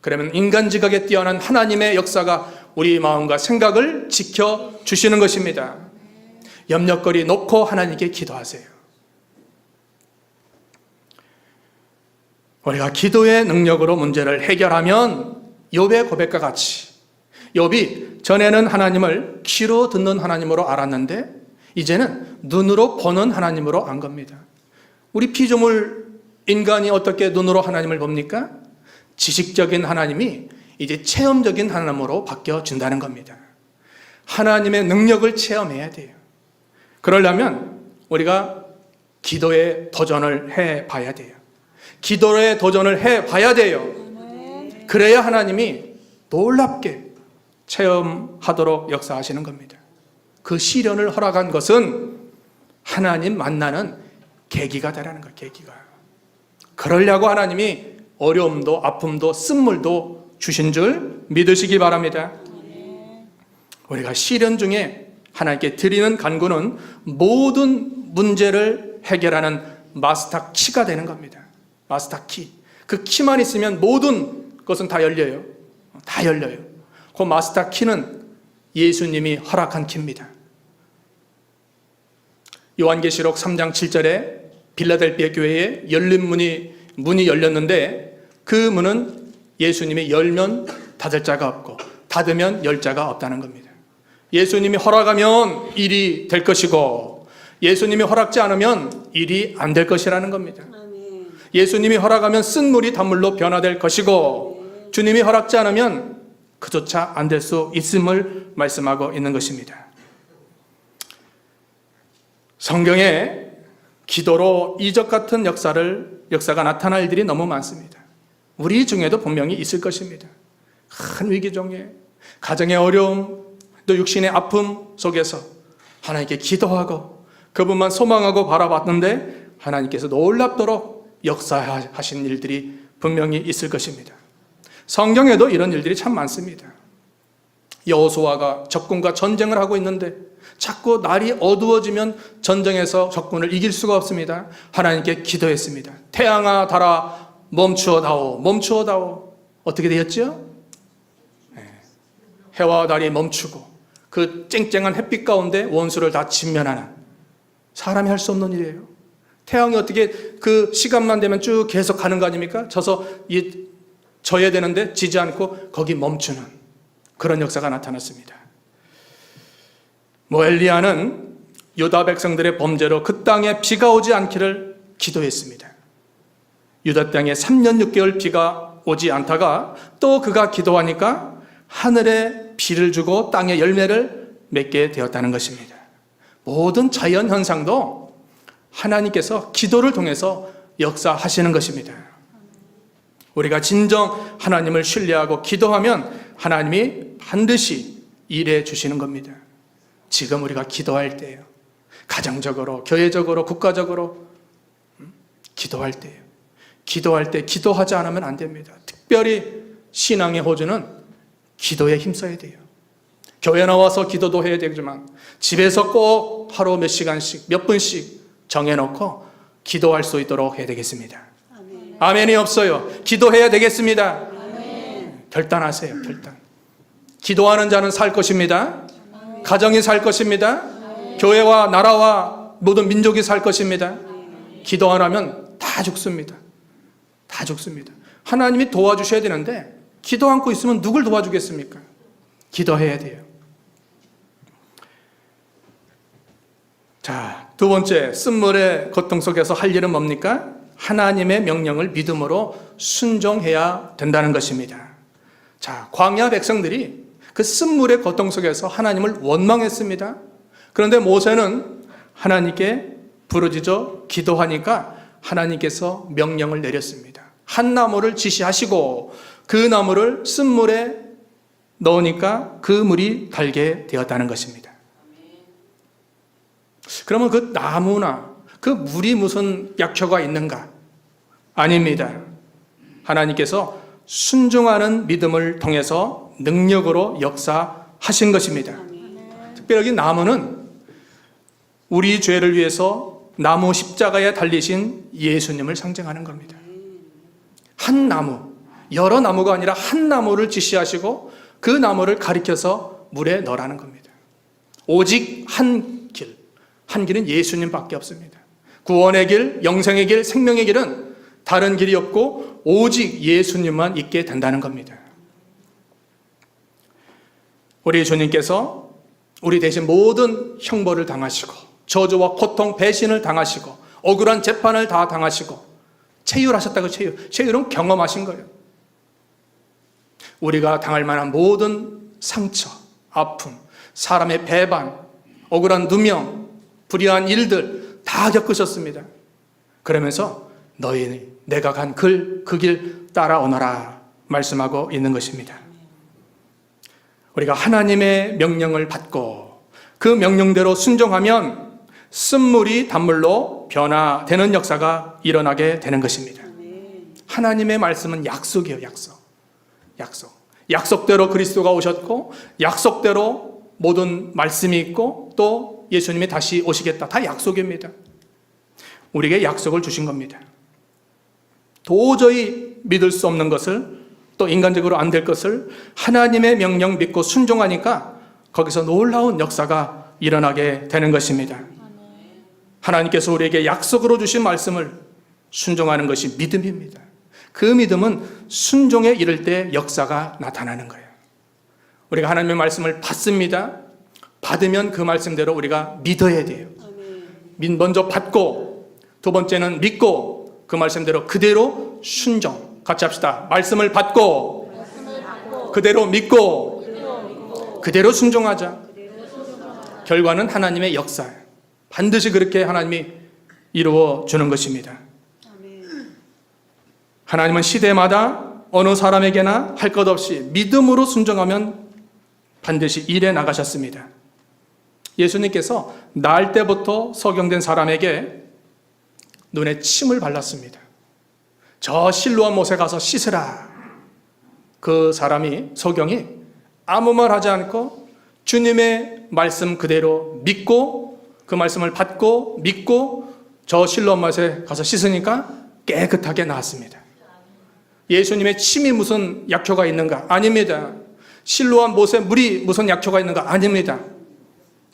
그러면 인간 지각에 뛰어난 하나님의 역사가 우리 마음과 생각을 지켜주시는 것입니다. 염려거리 놓고 하나님께 기도하세요. 우리가 기도의 능력으로 문제를 해결하면 욥의 고백과 같이 욥이 전에는 하나님을 귀로 듣는 하나님으로 알았는데 이제는 눈으로 보는 하나님으로 안 겁니다. 우리 피조물 인간이 어떻게 눈으로 하나님을 봅니까? 지식적인 하나님이 이제 체험적인 하나님으로 바뀌어진다는 겁니다. 하나님의 능력을 체험해야 돼요. 그러려면 우리가 기도에 도전을 해봐야 돼요. 기도에 도전을 해봐야 돼요. 그래야 하나님이 놀랍게 체험하도록 역사하시는 겁니다. 그 시련을 허락한 것은 하나님 만나는 계기가 되라는 거예요. 계기가. 그러려고 하나님이 어려움도 아픔도 쓴물도 주신 줄 믿으시기 바랍니다. 우리가 시련 중에 하나님께 드리는 간구는 모든 문제를 해결하는 마스터 키가 되는 겁니다. 마스터 키. 그 키만 있으면 모든 것은 다 열려요. 다 열려요. 그 마스터 키는 예수님이 허락한 키입니다. 요한계시록 3장 7절에 빌라델피아 교회에 열린 문이 열렸는데 그 문은 예수님이 열면 닫을 자가 없고 닫으면 열 자가 없다는 겁니다. 예수님이 허락하면 일이 될 것이고 예수님이 허락지 않으면 일이 안 될 것이라는 겁니다. 예수님이 허락하면 쓴 물이 단물로 변화될 것이고 주님이 허락지 않으면 그조차 안 될 수 있음을 말씀하고 있는 것입니다. 성경에 기도로 이적 같은 역사가 나타날 일들이 너무 많습니다. 우리 중에도 분명히 있을 것입니다. 큰 위기 중에 가정의 어려움 또 육신의 아픔 속에서 하나님께 기도하고 그분만 소망하고 바라봤는데 하나님께서 놀랍도록 역사하신 일들이 분명히 있을 것입니다. 성경에도 이런 일들이 참 많습니다. 여호수아가 적군과 전쟁을 하고 있는데 자꾸 날이 어두워지면 전쟁에서 적군을 이길 수가 없습니다. 하나님께 기도했습니다. 태양아 달아 멈추어다오 멈추어다오. 어떻게 되었죠? 해와 달이 멈추고 그 쨍쨍한 햇빛 가운데 원수를 다 진면하는, 사람이 할 수 없는 일이에요. 태양이 어떻게 그 시간만 되면 쭉 계속 가는 거 아닙니까? 져야 되는데 지지 않고 거기 멈추는 그런 역사가 나타났습니다. 엘리야는 유다 백성들의 범죄로 그 땅에 비가 오지 않기를 기도했습니다. 유다 땅에 3년 6개월 비가 오지 않다가 또 그가 기도하니까 하늘에 비를 주고 땅에 열매를 맺게 되었다는 것입니다. 모든 자연 현상도 하나님께서 기도를 통해서 역사하시는 것입니다. 우리가 진정 하나님을 신뢰하고 기도하면 하나님이 반드시 일해 주시는 겁니다. 지금 우리가 기도할 때예요. 가정적으로, 교회적으로, 국가적으로 기도할 때예요. 기도할 때 기도하지 않으면 안 됩니다. 특별히 신앙의 호주는 기도에 힘써야 돼요. 교회 나와서 기도도 해야 되지만 집에서 꼭 하루 몇 시간씩, 몇 분씩 정해놓고 기도할 수 있도록 해야 되겠습니다. 아멘이 없어요. 기도해야 되겠습니다. 아멘. 결단하세요. 결단. 기도하는 자는 살 것입니다. 가정이 살 것입니다. 교회와 나라와 모든 민족이 살 것입니다. 기도 안 하면 다 죽습니다. 다 죽습니다. 하나님이 도와주셔야 되는데 기도 않고 있으면 누굴 도와주겠습니까? 기도해야 돼요. 자, 두 번째, 쓴물의 고통 속에서 할 일은 뭡니까? 하나님의 명령을 믿음으로 순종해야 된다는 것입니다. 자, 광야 백성들이 그 쓴물의 고통 속에서 하나님을 원망했습니다. 그런데 모세는 하나님께 부르짖어 기도하니까 하나님께서 명령을 내렸습니다. 한 나무를 지시하시고 그 나무를 쓴물에 넣으니까 그 물이 달게 되었다는 것입니다. 그러면 그 나무나 그 물이 무슨 약효가 있는가? 아닙니다. 하나님께서 순종하는 믿음을 통해서 능력으로 역사하신 것입니다. 특별히 나무는 우리 죄를 위해서 나무 십자가에 달리신 예수님을 상징하는 겁니다. 한 나무, 여러 나무가 아니라 한 나무를 지시하시고 그 나무를 가리켜서 물에 넣으라는 겁니다. 오직 한 길, 한 길은 예수님밖에 없습니다. 구원의 길, 영생의 길, 생명의 길은 다른 길이 없고 오직 예수님만 있게 된다는 겁니다. 우리 주님께서 우리 대신 모든 형벌을 당하시고 저주와 고통, 배신을 당하시고 억울한 재판을 다 당하시고 체휼하셨다고. 체휼은 경험하신 거예요. 우리가 당할 만한 모든 상처, 아픔, 사람의 배반, 억울한 누명, 불의한 일들 다 겪으셨습니다. 그러면서 너희 내가 간 그 길 따라오너라 말씀하고 있는 것입니다. 우리가 하나님의 명령을 받고 그 명령대로 순종하면 쓴물이 단물로 변화되는 역사가 일어나게 되는 것입니다. 하나님의 말씀은 약속이에요. 약속대로 그리스도가 오셨고 약속대로 모든 말씀이 있고 또 예수님이 다시 오시겠다. 다 약속입니다. 우리에게 약속을 주신 겁니다. 도저히 믿을 수 없는 것을, 또 인간적으로 안 될 것을 하나님의 명령 믿고 순종하니까 거기서 놀라운 역사가 일어나게 되는 것입니다. 하나님께서 우리에게 약속으로 주신 말씀을 순종하는 것이 믿음입니다. 그 믿음은 순종에 이를 때 역사가 나타나는 거예요. 우리가 하나님의 말씀을 받습니다. 받으면 그 말씀대로 우리가 믿어야 돼요. 먼저 받고, 두 번째는 믿고, 그 말씀대로 그대로 순종. 같이 합시다. 말씀을 받고, 그대로 믿고, 그대로 순종하자. 결과는 하나님의 역사예요. 반드시 그렇게 하나님이 이루어 주는 것입니다. 하나님은 시대마다 어느 사람에게나 할 것 없이 믿음으로 순종하면 반드시 일해 나가셨습니다. 예수님께서 날 때부터 소경된 사람에게 눈에 침을 발랐습니다. 저 실로암 못에 가서 씻으라. 그 사람이, 소경이 아무 말 하지 않고 주님의 말씀 그대로 믿고 그 말씀을 받고 믿고 저 실로암 못에 가서 씻으니까 깨끗하게 나았습니다. 예수님의 침이 무슨 약효가 있는가? 아닙니다. 실로암 못에 물이 무슨 약효가 있는가? 아닙니다.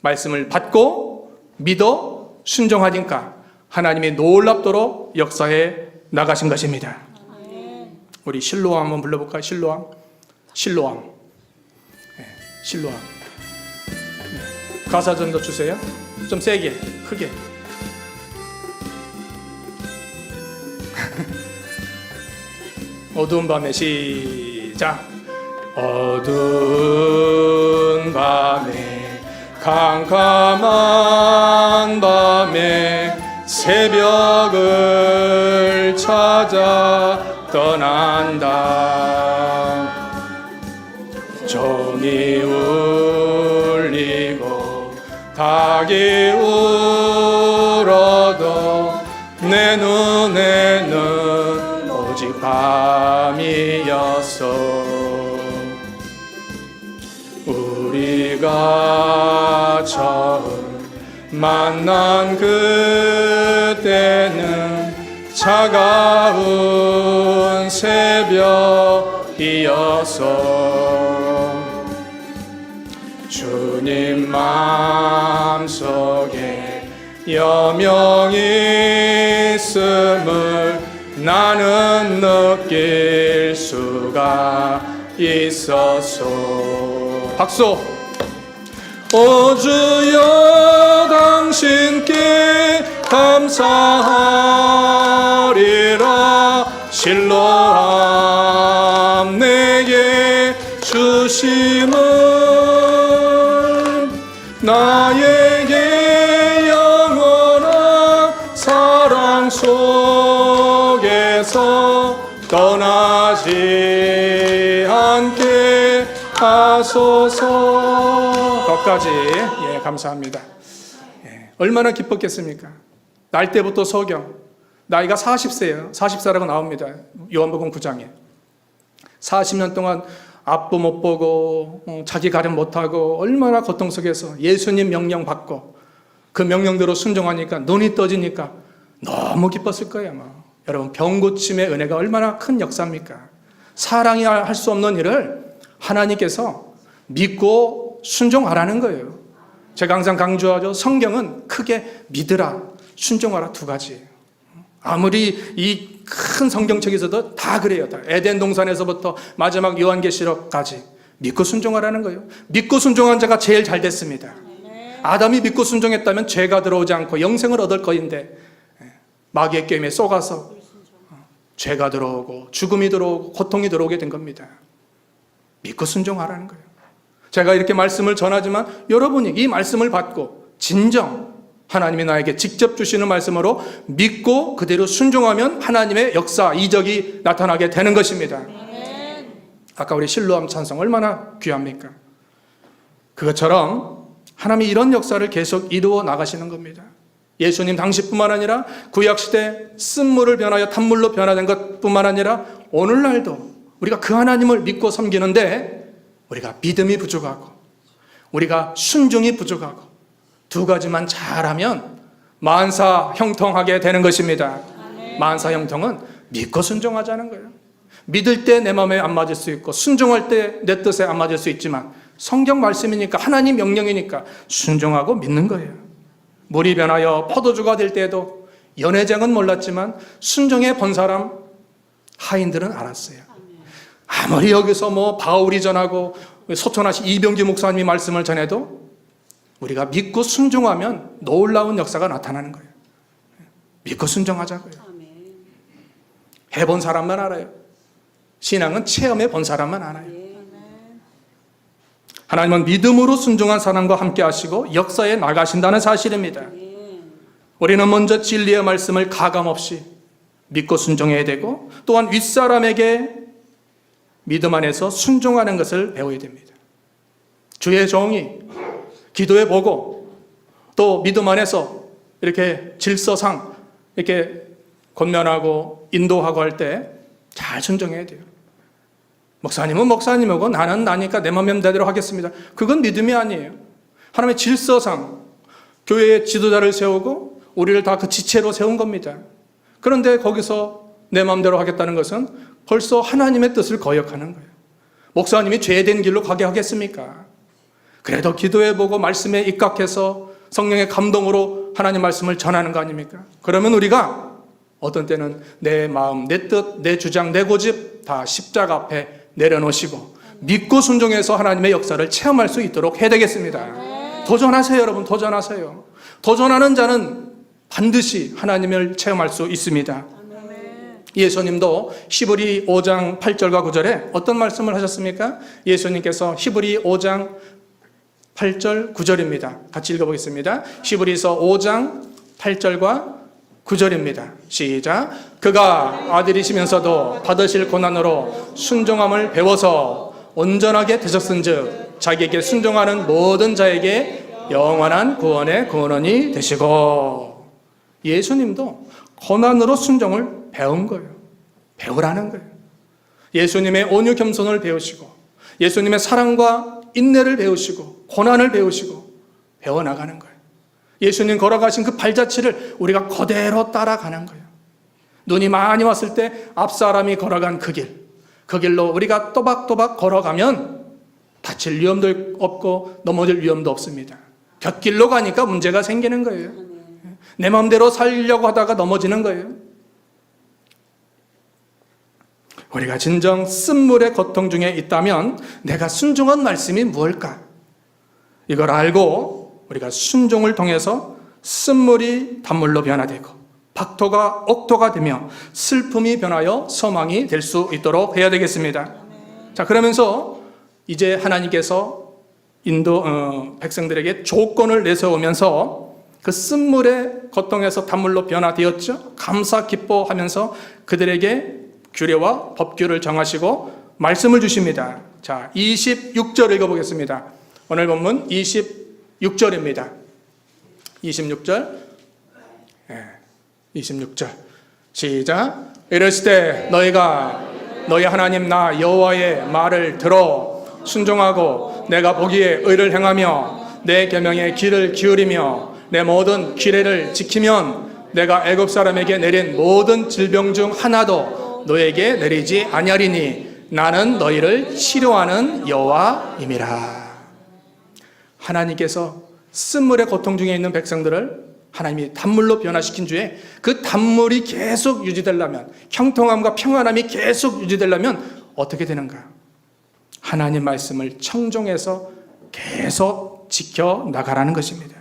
말씀을 받고 믿어 순종하니까 하나님이 놀랍도록 역사에 나가신 것입니다. 우리 실로암 한번 불러볼까요? 실로암. 네, 실로암. 네. 가사 좀 더 주세요. 좀 세게, 크게. 어두운 밤에 시작. 어두운 밤에 캄캄한 밤에 새벽을 찾아 떠난다. 종이 울리고 닭이 울어도 내 눈에는 오직 밤이었어. 우리가 처음 만난 그때는 차가운 새벽이었어. 주님 마음속에 여명이 있음을 나는 느낄 수가 있었소. 박수. 오 주여 당신께 감사하리라. 실로암 내게 주심은 나에게 영원한 사랑 속에서 떠나지 않게 하소서. 거기까지. 예, 감사합니다. 예, 얼마나 기뻤겠습니까? 날 때부터 소경, 나이가 40세예요. 40세라고 나옵니다. 요한복음 9장에. 40년 동안 앞도 못 보고 자기 가름 못하고 얼마나 고통 속에서 예수님 명령 받고 그 명령대로 순종하니까 눈이 떠지니까 너무 기뻤을 거예요. 아마. 여러분, 병고침의 은혜가 얼마나 큰 역사입니까? 사랑이 할 수 없는 일을 하나님께서 믿고 순종하라는 거예요. 제가 항상 강조하죠. 성경은 크게 믿으라, 순종하라 두 가지예요. 아무리 이 큰 성경책에서도 다 그래요. 다 에덴 동산에서부터 마지막 요한계시록까지 믿고 순종하라는 거예요. 믿고 순종한 자가 제일 잘 됐습니다. 아담이 믿고 순종했다면 죄가 들어오지 않고 영생을 얻을 거인데 마귀의 꾀임에 속아서 죄가 들어오고 죽음이 들어오고 고통이 들어오게 된 겁니다. 믿고 순종하라는 거예요. 제가 이렇게 말씀을 전하지만 여러분이 이 말씀을 받고 진정 하나님이 나에게 직접 주시는 말씀으로 믿고 그대로 순종하면 하나님의 역사, 이적이 나타나게 되는 것입니다. 아까 우리 실로암 찬송 얼마나 귀합니까? 그것처럼 하나님이 이런 역사를 계속 이루어 나가시는 겁니다. 예수님 당시뿐만 아니라 구약시대 쓴물을 변하여 탄물로 변화된 것뿐만 아니라 오늘날도 우리가 그 하나님을 믿고 섬기는데 우리가 믿음이 부족하고 우리가 순종이 부족하고 두 가지만 잘하면 만사형통하게 되는 것입니다. 만사형통은 믿고 순종하자는 거예요. 믿을 때 내 마음에 안 맞을 수 있고 순종할 때 내 뜻에 안 맞을 수 있지만 성경 말씀이니까 하나님 명령이니까 순종하고 믿는 거예요. 물이 변하여 포도주가 될 때에도 연회장은 몰랐지만 순종해 본 사람 하인들은 알았어요. 아무리 여기서 뭐 바울이 전하고 소천하신 이병기 목사님이 말씀을 전해도 우리가 믿고 순종하면 놀라운 역사가 나타나는 거예요. 믿고 순종하자고요. 해본 사람만 알아요. 신앙은 체험해 본 사람만 알아요. 하나님은 믿음으로 순종한 사람과 함께 하시고 역사에 나가신다는 사실입니다. 우리는 먼저 진리의 말씀을 가감없이 믿고 순종해야 되고 또한 윗사람에게 믿음 안에서 순종하는 것을 배워야 됩니다. 주의 종이 기도해 보고 또 믿음 안에서 이렇게 질서상 이렇게 권면하고 인도하고 할 때 잘 순종해야 돼요. 목사님은 목사님이고 나는 나니까 내 맘대로 하겠습니다. 그건 믿음이 아니에요. 하나님의 질서상 교회의 지도자를 세우고 우리를 다 그 지체로 세운 겁니다. 그런데 거기서 내 맘대로 하겠다는 것은 벌써 하나님의 뜻을 거역하는 거예요. 목사님이 죄된 길로 가게 하겠습니까? 그래도 기도해보고 말씀에 입각해서 성령의 감동으로 하나님 말씀을 전하는 거 아닙니까? 그러면 우리가 어떤 때는 내 마음, 내 뜻, 내 주장, 내 고집 다 십자가 앞에 내려놓으시고 믿고 순종해서 하나님의 역사를 체험할 수 있도록 해야 되겠습니다. 도전하세요, 여러분. 도전하세요. 도전하는 자는 반드시 하나님을 체험할 수 있습니다. 예수님도 히브리 5장 8절과 9절에 어떤 말씀을 하셨습니까? 예수님께서 히브리 5장 8절 9절입니다. 같이 읽어보겠습니다. 히브리서 5장 8절과 9절입니다. 시작. 그가 아들이시면서도 받으실 고난으로 순종함을 배워서 온전하게 되셨은즉 자기에게 순종하는 모든 자에게 영원한 구원의 근원이 되시고. 예수님도 고난으로 순종을 배운 거예요. 배우라는 거예요. 예수님의 온유 겸손을 배우시고 예수님의 사랑과 인내를 배우시고 고난을 배우시고 배워나가는 거예요. 예수님 걸어가신 그 발자취를 우리가 그대로 따라가는 거예요. 눈이 많이 왔을 때 앞사람이 걸어간 그 길로 우리가 또박또박 걸어가면 다칠 위험도 없고 넘어질 위험도 없습니다. 곁길로 가니까 문제가 생기는 거예요. 내 마음대로 살려고 하다가 넘어지는 거예요. 우리가 진정 쓴물의 고통 중에 있다면 내가 순종한 말씀이 무엇일까? 이걸 알고 우리가 순종을 통해서 쓴물이 단물로 변화되고 박토가 옥토가 되며 슬픔이 변하여 소망이 될 수 있도록 해야 되겠습니다. 자, 그러면서 이제 하나님께서 백성들에게 조건을 내세우면서 그 쓴물의 고통에서 단물로 변화되었죠. 감사 기뻐하면서 그들에게 규례와 법규를 정하시고 말씀을 주십니다. 자, 26절 읽어보겠습니다. 오늘 본문 26절입니다. 26절. 26절. 시작. 이르시되 너희가 너희 하나님 나 여호와의 말을 들어 순종하고 내가 보기에 의를 행하며 내 계명의 귀를 기울이며 내 모든 규례를 지키면 내가 애굽 사람에게 내린 모든 질병 중 하나도 너에게 내리지 아니하리니 나는 너희를 치료하는 여호와임이라. 하나님께서 쓴물의 고통 중에 있는 백성들을 하나님이 단물로 변화시킨 주에 그 단물이 계속 유지되려면, 형통함과 평안함이 계속 유지되려면 어떻게 되는가? 하나님 말씀을 청종해서 계속 지켜나가라는 것입니다.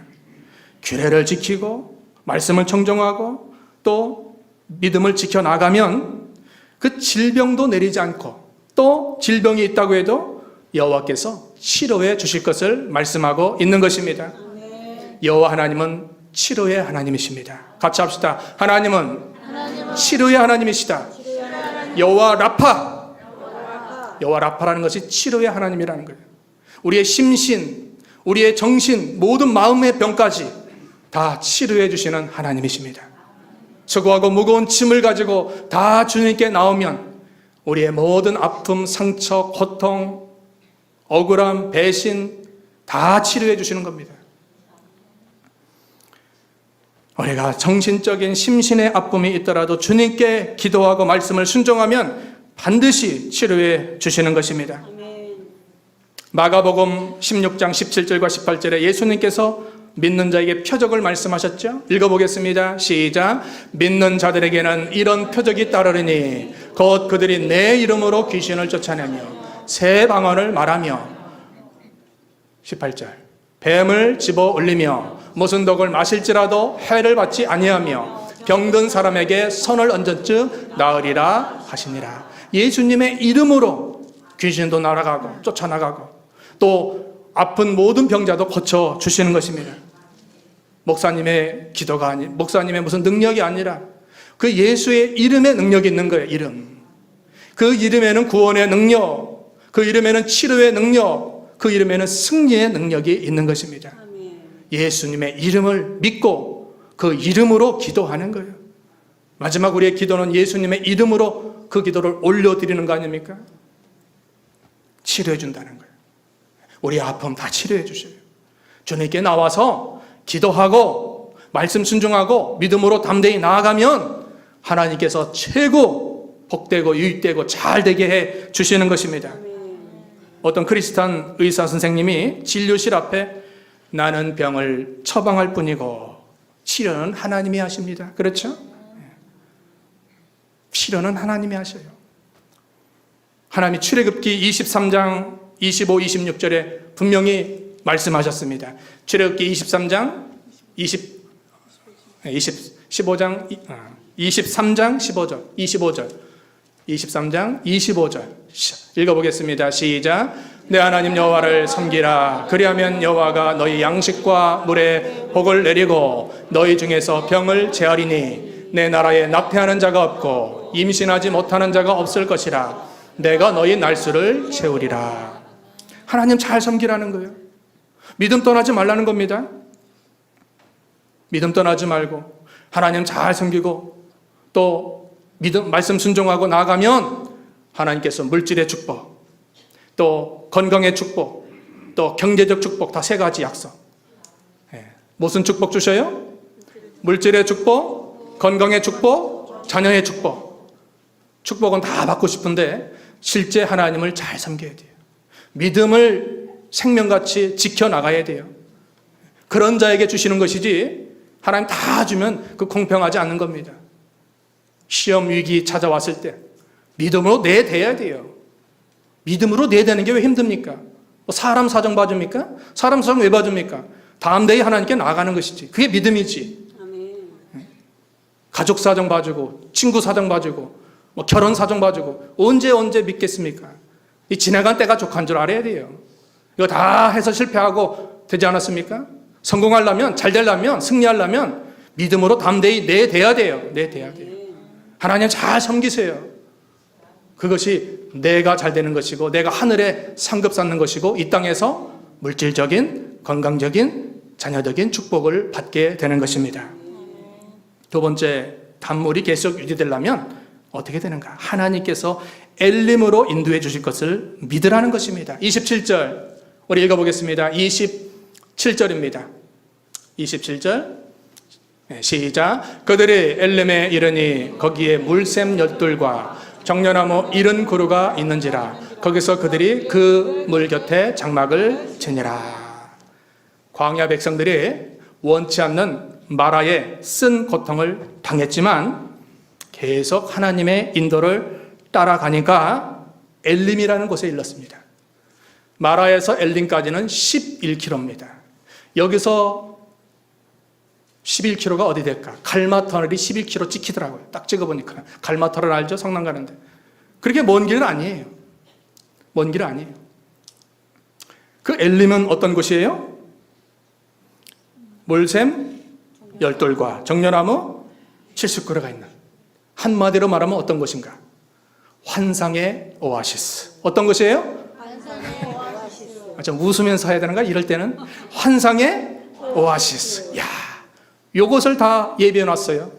규례를 지키고 말씀을 청종하고 또 믿음을 지켜나가면 그 질병도 내리지 않고 또 질병이 있다고 해도 여호와께서 치료해 주실 것을 말씀하고 있는 것입니다. 여호와 하나님은 치료의 하나님이십니다. 같이 합시다. 하나님은 치료의 하나님이시다. 여호와 라파. 여호와 라파라는 것이 치료의 하나님이라는 거예요. 우리의 심신, 우리의 정신, 모든 마음의 병까지 다 치료해 주시는 하나님이십니다. 수고하고 무거운 짐을 가지고 다 주님께 나오면 우리의 모든 아픔, 상처, 고통, 억울함, 배신 다 치료해 주시는 겁니다. 우리가 정신적인 심신의 아픔이 있더라도 주님께 기도하고 말씀을 순종하면 반드시 치료해 주시는 것입니다. 마가복음 16장 17절과 18절에 예수님께서 믿는 자에게 표적을 말씀하셨죠? 읽어보겠습니다. 시작. 믿는 자들에게는 이런 표적이 따르리니 곧 그들이 내 이름으로 귀신을 쫓아내며 새 방언을 말하며 18절 뱀을 집어 올리며 무슨 독을 마실지라도 해를 받지 아니하며 병든 사람에게 손을 얹은 즉 나으리라 하시니라. 예수님의 이름으로 귀신도 날아가고 쫓아나가고 또 아픈 모든 병자도 고쳐 주시는 것입니다. 목사님의 기도가 아닌 목사님의 무슨 능력이 아니라 그 예수의 이름에 능력이 있는 거예요. 이름. 그 이름에는 구원의 능력, 그 이름에는 치료의 능력, 그 이름에는 승리의 능력이 있는 것입니다. 예수님의 이름을 믿고 그 이름으로 기도하는 거예요. 마지막 우리의 기도는 예수님의 이름으로 그 기도를 올려드리는 거 아닙니까? 치료해 준다는 거예요. 우리의 아픔 다 치료해 주셔요. 주님께 나와서 기도하고 말씀 순종하고 믿음으로 담대히 나아가면 하나님께서 최고 복되고 유익되고 잘 되게 해 주시는 것입니다. 어떤 크리스찬 의사 선생님이 진료실 앞에 나는 병을 처방할 뿐이고 치료는 하나님이 하십니다. 그렇죠? 치료는 하나님이 하셔요. 하나님이 출애굽기 23장 25, 26절에 분명히 말씀하셨습니다. 출애굽기 23장 23장 25절 읽어보겠습니다. 시작. 내 하나님 여호와를 섬기라. 그리하면 여호와가 너희 양식과 물에 복을 내리고 너희 중에서 병을 제하리니 내 나라에 낙태하는 자가 없고 임신하지 못하는 자가 없을 것이라. 내가 너희 날수를 채우리라. 하나님 잘 섬기라는 거예요. 믿음 떠나지 말라는 겁니다. 믿음 떠나지 말고 하나님 잘 섬기고 또 믿음 말씀 순종하고 나아가면 하나님께서 물질의 축복, 또 건강의 축복, 또 경제적 축복, 다 세 가지 약속. 무슨 축복 주셔요? 물질의 축복, 건강의 축복, 자녀의 축복. 축복은 다 받고 싶은데 실제 하나님을 잘 섬겨야 돼요. 믿음을 생명같이 지켜나가야 돼요. 그런 자에게 주시는 것이지 하나님 다 주면 그 공평하지 않는 겁니다. 시험 위기 찾아왔을 때 믿음으로 내대야 돼요. 믿음으로 내대는 게 왜 힘듭니까? 사람 사정 봐줍니까? 사람 사정 왜 봐줍니까? 담대히 하나님께 나아가는 것이지. 그게 믿음이지. 가족 사정 봐주고 친구 사정 봐주고 결혼 사정 봐주고 언제 믿겠습니까? 이 지나간 때가 족한 줄 알아야 돼요. 이거 다 해서 실패하고 되지 않았습니까? 성공하려면, 잘 되려면, 승리하려면 믿음으로 담대히 내대야 돼요. 내대야 돼요. 하나님 잘 섬기세요. 그것이 내가 잘 되는 것이고 내가 하늘에 상급 쌓는 것이고 이 땅에서 물질적인, 건강적인, 자녀적인 축복을 받게 되는 것입니다. 두 번째, 단물이 계속 유지되려면 어떻게 되는가? 하나님께서 엘림으로 인도해 주실 것을 믿으라는 것입니다. 27절 우리 읽어보겠습니다. 27절입니다. 27절 시작. 그들이 엘림에 이르니 거기에 물샘 엿들과 정려나무 이른 그루가 있는지라 거기서 그들이 그 물 곁에 장막을 치니라. 광야 백성들이 원치 않는 마라의 쓴 고통을 당했지만 계속 하나님의 인도를 따라가니까 엘림이라는 곳에 일렀습니다. 마라에서 엘림까지는 11km입니다. 여기서 11km가 어디 될까? 갈마 터널이 11km 찍히더라고요. 딱 찍어보니까. 갈마 터널 알죠? 성남 가는데. 그렇게 먼 길은 아니에요. 먼 길은 아니에요. 그 엘림은 어떤 곳이에요? 물샘 10돌과 정려나무 70그루가 있는, 한마디로 말하면 어떤 곳인가? 환상의 오아시스. 어떤 곳이에요? 환상의 오아시스. 좀 웃으면서 해야 되는가? 이럴 때는 환상의 오아시스. 야, 요것을 다 예비해 놨어요.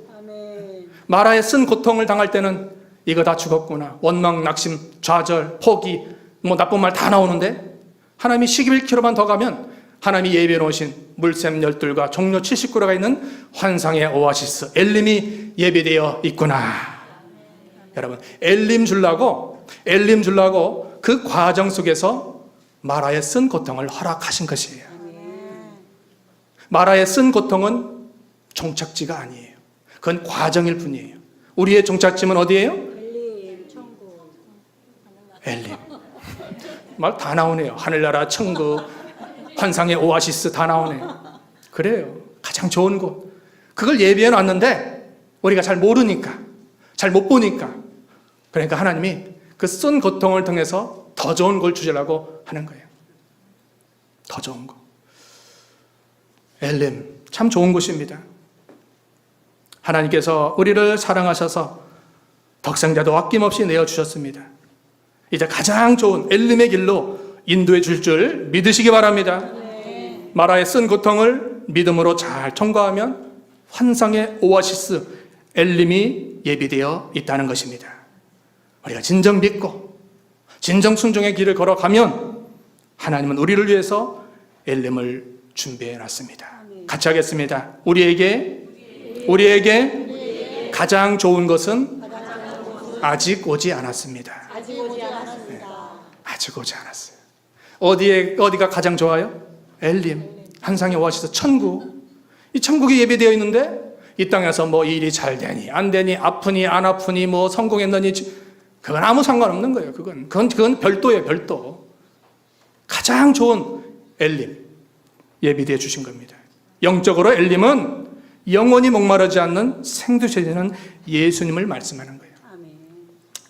마라에 쓴 고통을 당할 때는 이거 다 죽었구나. 원망, 낙심, 좌절, 포기, 뭐 나쁜 말 다 나오는데 하나님이 11km만 더 가면 하나님이 예비해 놓으신 물샘 10돌과 종려 70그루가 있는 환상의 오아시스 엘림이 예비되어 있구나. 여러분, 엘림 주려고 그 과정 속에서 마라에 쓴 고통을 허락하신 것이에요. 마라에 쓴 고통은 종착지가 아니에요. 그건 과정일 뿐이에요. 우리의 종착지는 어디예요? 엘림, 천국. 엘림. 말 다 나오네요. 하늘나라, 천국, 환상의 오아시스 다 나오네요. 그래요. 가장 좋은 곳. 그걸 예비해 놨는데 우리가 잘 모르니까, 잘 못 보니까, 그러니까 하나님이 그 쓴 고통을 통해서 더 좋은 걸 주시려고 하는 거예요. 더 좋은 거. 엘림, 참 좋은 곳입니다. 하나님께서 우리를 사랑하셔서 독생자도 아낌없이 내어주셨습니다. 이제 가장 좋은 엘림의 길로 인도해 줄 줄 믿으시기 바랍니다. 마라의 쓴 고통을 믿음으로 잘 통과하면 환상의 오아시스 엘림이 예비되어 있다는 것입니다. 우리가 진정 믿고 진정 순종의 길을 걸어가면 하나님은 우리를 위해서 엘림을 준비해 놨습니다. 같이 하겠습니다. 우리에게 가장 좋은 것은 아직 오지 않았습니다. 아직 오지 않았습니다. 아직 오지 않았어요. 어디가 가장 좋아요? 엘림, 환상의 오아시스, 천국. 이 천국이 예비되어 있는데 이 땅에서 뭐 일이 잘 되니 안 되니, 아프니 안 아프니, 뭐 성공했느니, 그건 아무 상관없는 거예요. 그건 별도예요. 별도. 가장 좋은 엘림 예비되어 주신 겁니다. 영적으로 엘림은 영원히 목마르지 않는 생두셔지는 예수님을 말씀하는 거예요.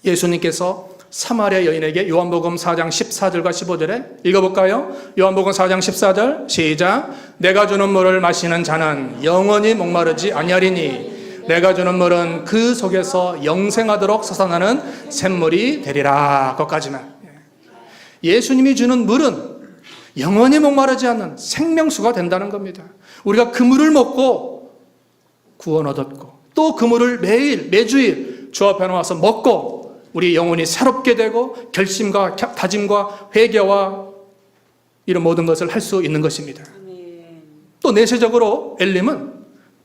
예수님께서 사마리아 여인에게 요한복음 4장 14절과 15절에 읽어볼까요? 요한복음 4장 14절 시작. 내가 주는 물을 마시는 자는 영원히 목마르지 아니하리니 내가 주는 물은 그 속에서 영생하도록 솟아나는 샘물이 되리라. 거기까지만. 예수님이 주는 물은 영원히 목마르지 않는 생명수가 된다는 겁니다. 우리가 그 물을 먹고 구원 얻었고 또 그 물을 매주일 주 앞에 나와서 먹고 우리 영혼이 새롭게 되고 결심과 다짐과 회개와 이런 모든 것을 할 수 있는 것입니다. 또 내세적으로 엘림은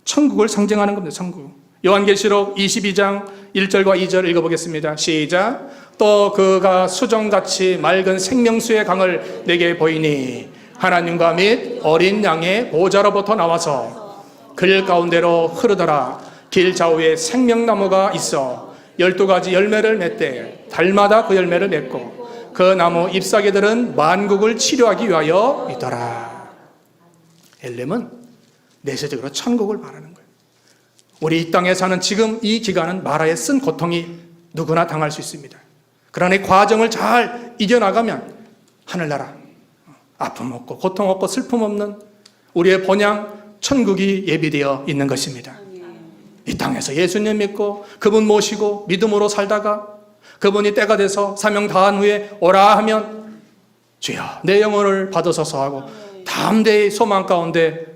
천국을 상징하는 겁니다. 천국. 요한계시록 22장 1절과 2절 읽어보겠습니다. 시작. 또 그가 수정같이 맑은 생명수의 강을 내게 보이니 하나님과 및 어린 양의 보좌로부터 나와서 길 가운데로 흐르더라. 길 좌우에 생명나무가 있어 12가지 열매를 맺되 달마다 그 열매를 맺고 그 나무 잎사귀들은 만국을 치료하기 위하여 있더라. 엘렘은 내세적으로 천국을 말하는 거예요. 우리 이 땅에 사는 지금 이 기간은 마라에 쓴 고통이 누구나 당할 수 있습니다. 그러나 이 과정을 잘 이겨나가면 하늘나라, 아픔 없고 고통 없고 슬픔 없는 우리의 본향 천국이 예비되어 있는 것입니다. 이 땅에서 예수님 믿고 그분 모시고 믿음으로 살다가 그분이 때가 돼서 사명 다한 후에 오라 하면 주여 내 영혼을 받으소서 하고 담대히 소망 가운데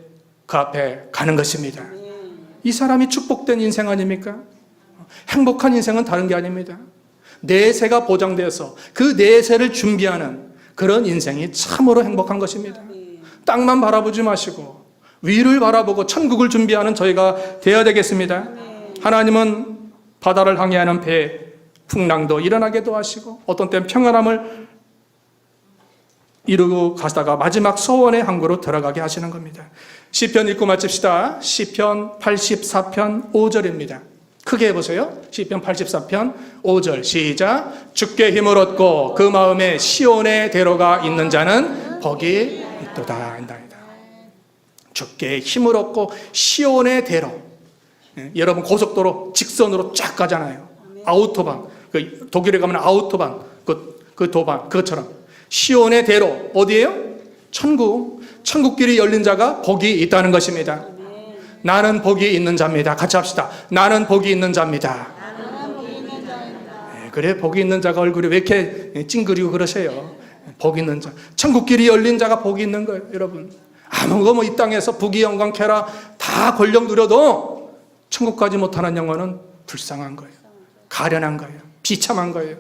그 앞에 가는 것입니다. 이 사람이 축복된 인생 아닙니까? 행복한 인생은 다른 게 아닙니다. 내세가 보장되어서 그 내세를 준비하는 그런 인생이 참으로 행복한 것입니다. 땅만 바라보지 마시고 위를 바라보고 천국을 준비하는 저희가 되어야 되겠습니다. 하나님은 바다를 항해하는 배 풍랑도 일어나게도 하시고 어떤 때는 평안함을 이루고 가다가 마지막 소원의 항구로 들어가게 하시는 겁니다. 시편 읽고 마칩시다. 시편 84편 5절입니다. 크게 해보세요. 시편 84편 5절 시작. 주께 힘을 얻고 그 마음에 시온의 대로가 있는 자는 복이 있도다. 주께 힘을 얻고 시온의 대로. 여러분 고속도로 직선으로 쫙 가잖아요. 아우토반. 그 독일에 가면 아우토반. 그 도반. 그것처럼 시온의 대로 어디예요? 천국. 천국길이 열린 자가 복이 있다는 것입니다. 나는 복이 있는 자입니다. 같이 합시다. 나는 복이 있는 자입니다. 그래, 복이 있는 자가 얼굴이 왜 이렇게 찡그리고 그러세요? 복이 있는 자. 천국길이 열린 자가 복이 있는 거예요, 여러분. 아무거 뭐 이 땅에서 부귀 영광 쾌락 다 권력 누려도 천국 가지 못하는 영혼은 불쌍한 거예요. 가련한 거예요. 비참한 거예요.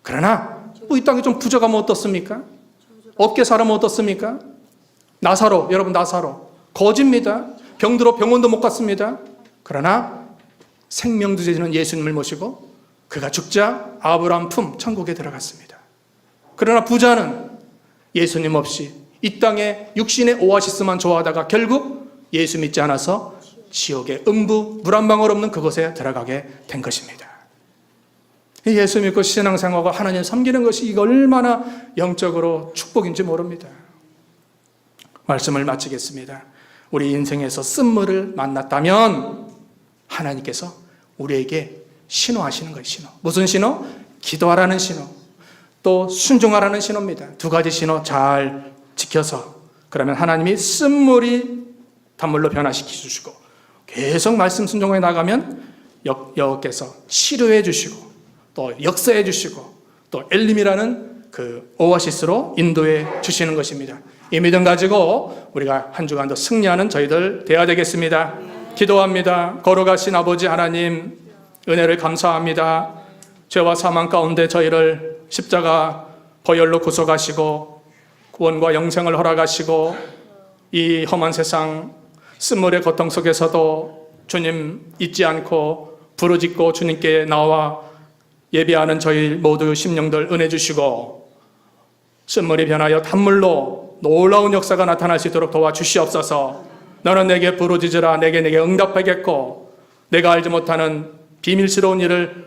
그러나 뭐 이 땅에 좀 부족하면 어떻습니까? 없게 살면 어떻습니까? 나사로, 여러분 나사로 거지입니다. 병들어 병원도 못 갔습니다. 그러나 생명 주제는 예수님을 모시고 그가 죽자 아브라함 품 천국에 들어갔습니다. 그러나 부자는 예수님 없이 이 땅에 육신의 오아시스만 좋아하다가 결국 예수 믿지 않아서 지옥의 음부 물 한 방울 없는 그곳에 들어가게 된 것입니다. 예수 믿고 신앙생활과 하나님 섬기는 것이 이거 얼마나 영적으로 축복인지 모릅니다. 말씀을 마치겠습니다. 우리 인생에서 쓴물을 만났다면 하나님께서 우리에게 신호하시는 거예요. 신호. 무슨 신호? 기도하라는 신호. 또 순종하라는 신호입니다. 두 가지 신호 잘 지켜서 그러면 하나님이 쓴물이 단물로 변화시켜 주시고 계속 말씀 순종해 나가면 여호와께서 치료해 주시고 또 역사해 주시고 또 엘림이라는 그 오아시스로 인도해 주시는 것입니다. 이 믿음 가지고 우리가 한 주간도 승리하는 저희들 되어야 되겠습니다. 기도합니다. 거룩하신 아버지 하나님, 은혜를 감사합니다. 죄와 사망 가운데 저희를 십자가 보혈로 구속하시고 구원과 영생을 허락하시고 이 험한 세상 쓴물의 고통 속에서도 주님 잊지 않고 부르짖고 주님께 나와 예배하는 저희 모두 심령들 은혜 주시고 쓴물이 변하여 단물로 놀라운 역사가 나타날 수 있도록 도와주시옵소서. 너는 내게 부르짖으라. 내게 응답하겠고 내가 알지 못하는 비밀스러운 일을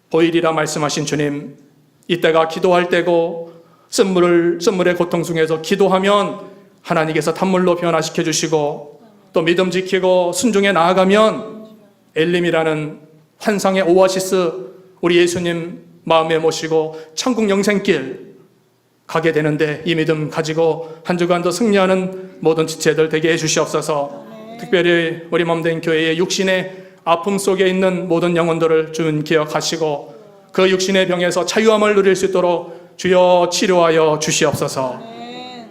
보이리라 말씀하신 주님, 이때가 기도할 때고 쓴물의 고통 중에서 기도하면 하나님께서 단물로 변화시켜 주시고 또 믿음 지키고 순종해 나아가면 엘림이라는 환상의 오아시스 우리 예수님 마음에 모시고 천국 영생길 가게 되는데 이 믿음 가지고 한 주간도 승리하는 모든 지체들 되게 해주시옵소서. 특별히 우리 몸된 교회의 육신의 아픔 속에 있는 모든 영혼들을 주님 기억하시고 그 육신의 병에서 자유함을 누릴 수 있도록 주여 치료하여 주시옵소서.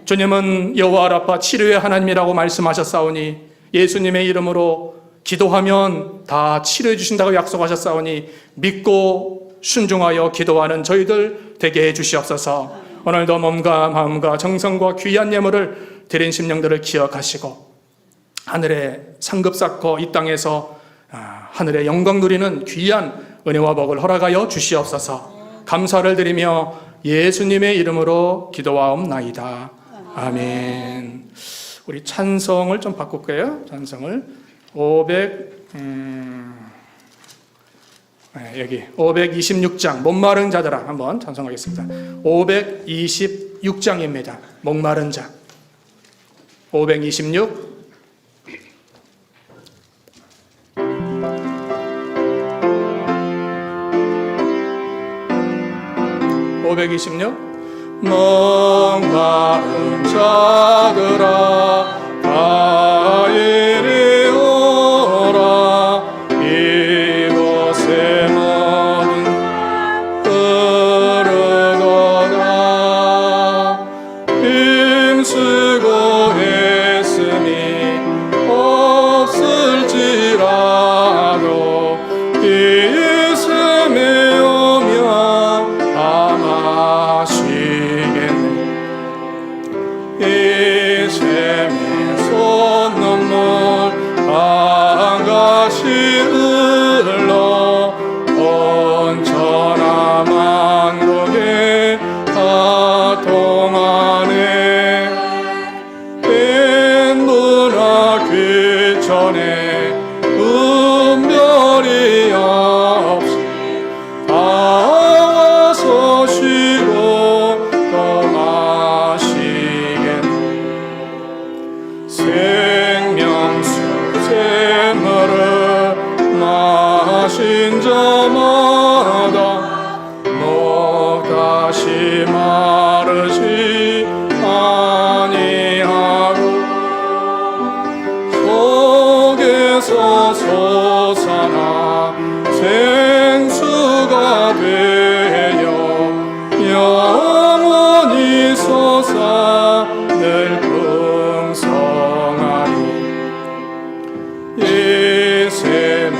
주님은 여호와 라파 치료의 하나님이라고 말씀하셨사오니 예수님의 이름으로 기도하면 다 치료해 주신다고 약속하셨사오니 믿고 순종하여 기도하는 저희들 되게 해 주시옵소서. 오늘도 몸과 마음과 정성과 귀한 예물을 드린 심령들을 기억하시고 하늘에 상급 쌓고 이 땅에서 하늘의 영광 누리는 귀한 은혜와 복을 허락하여 주시옵소서. 감사를 드리며 예수님의 이름으로 기도하옵나이다. 아멘. 우리 찬송을 좀 바꿀게요. 찬송을 526장 목마른 자들아 한번 찬송하겠습니다. 526장입니다. 목마른 자 526 목마른 자들아 다 이리 오라 이곳에 모든 흐르도다 힘쓰고 애씀이 없을지라도 이 샘에 오면 아마 쉬겠네. 이 샘의 솟는물 한가시 흘러 온 천하 만국에 다 통하네. 인문화 귀천에 은별이여 일어서사나 생수가 되어 영원히 솟아 늘 풍성하리. 예수의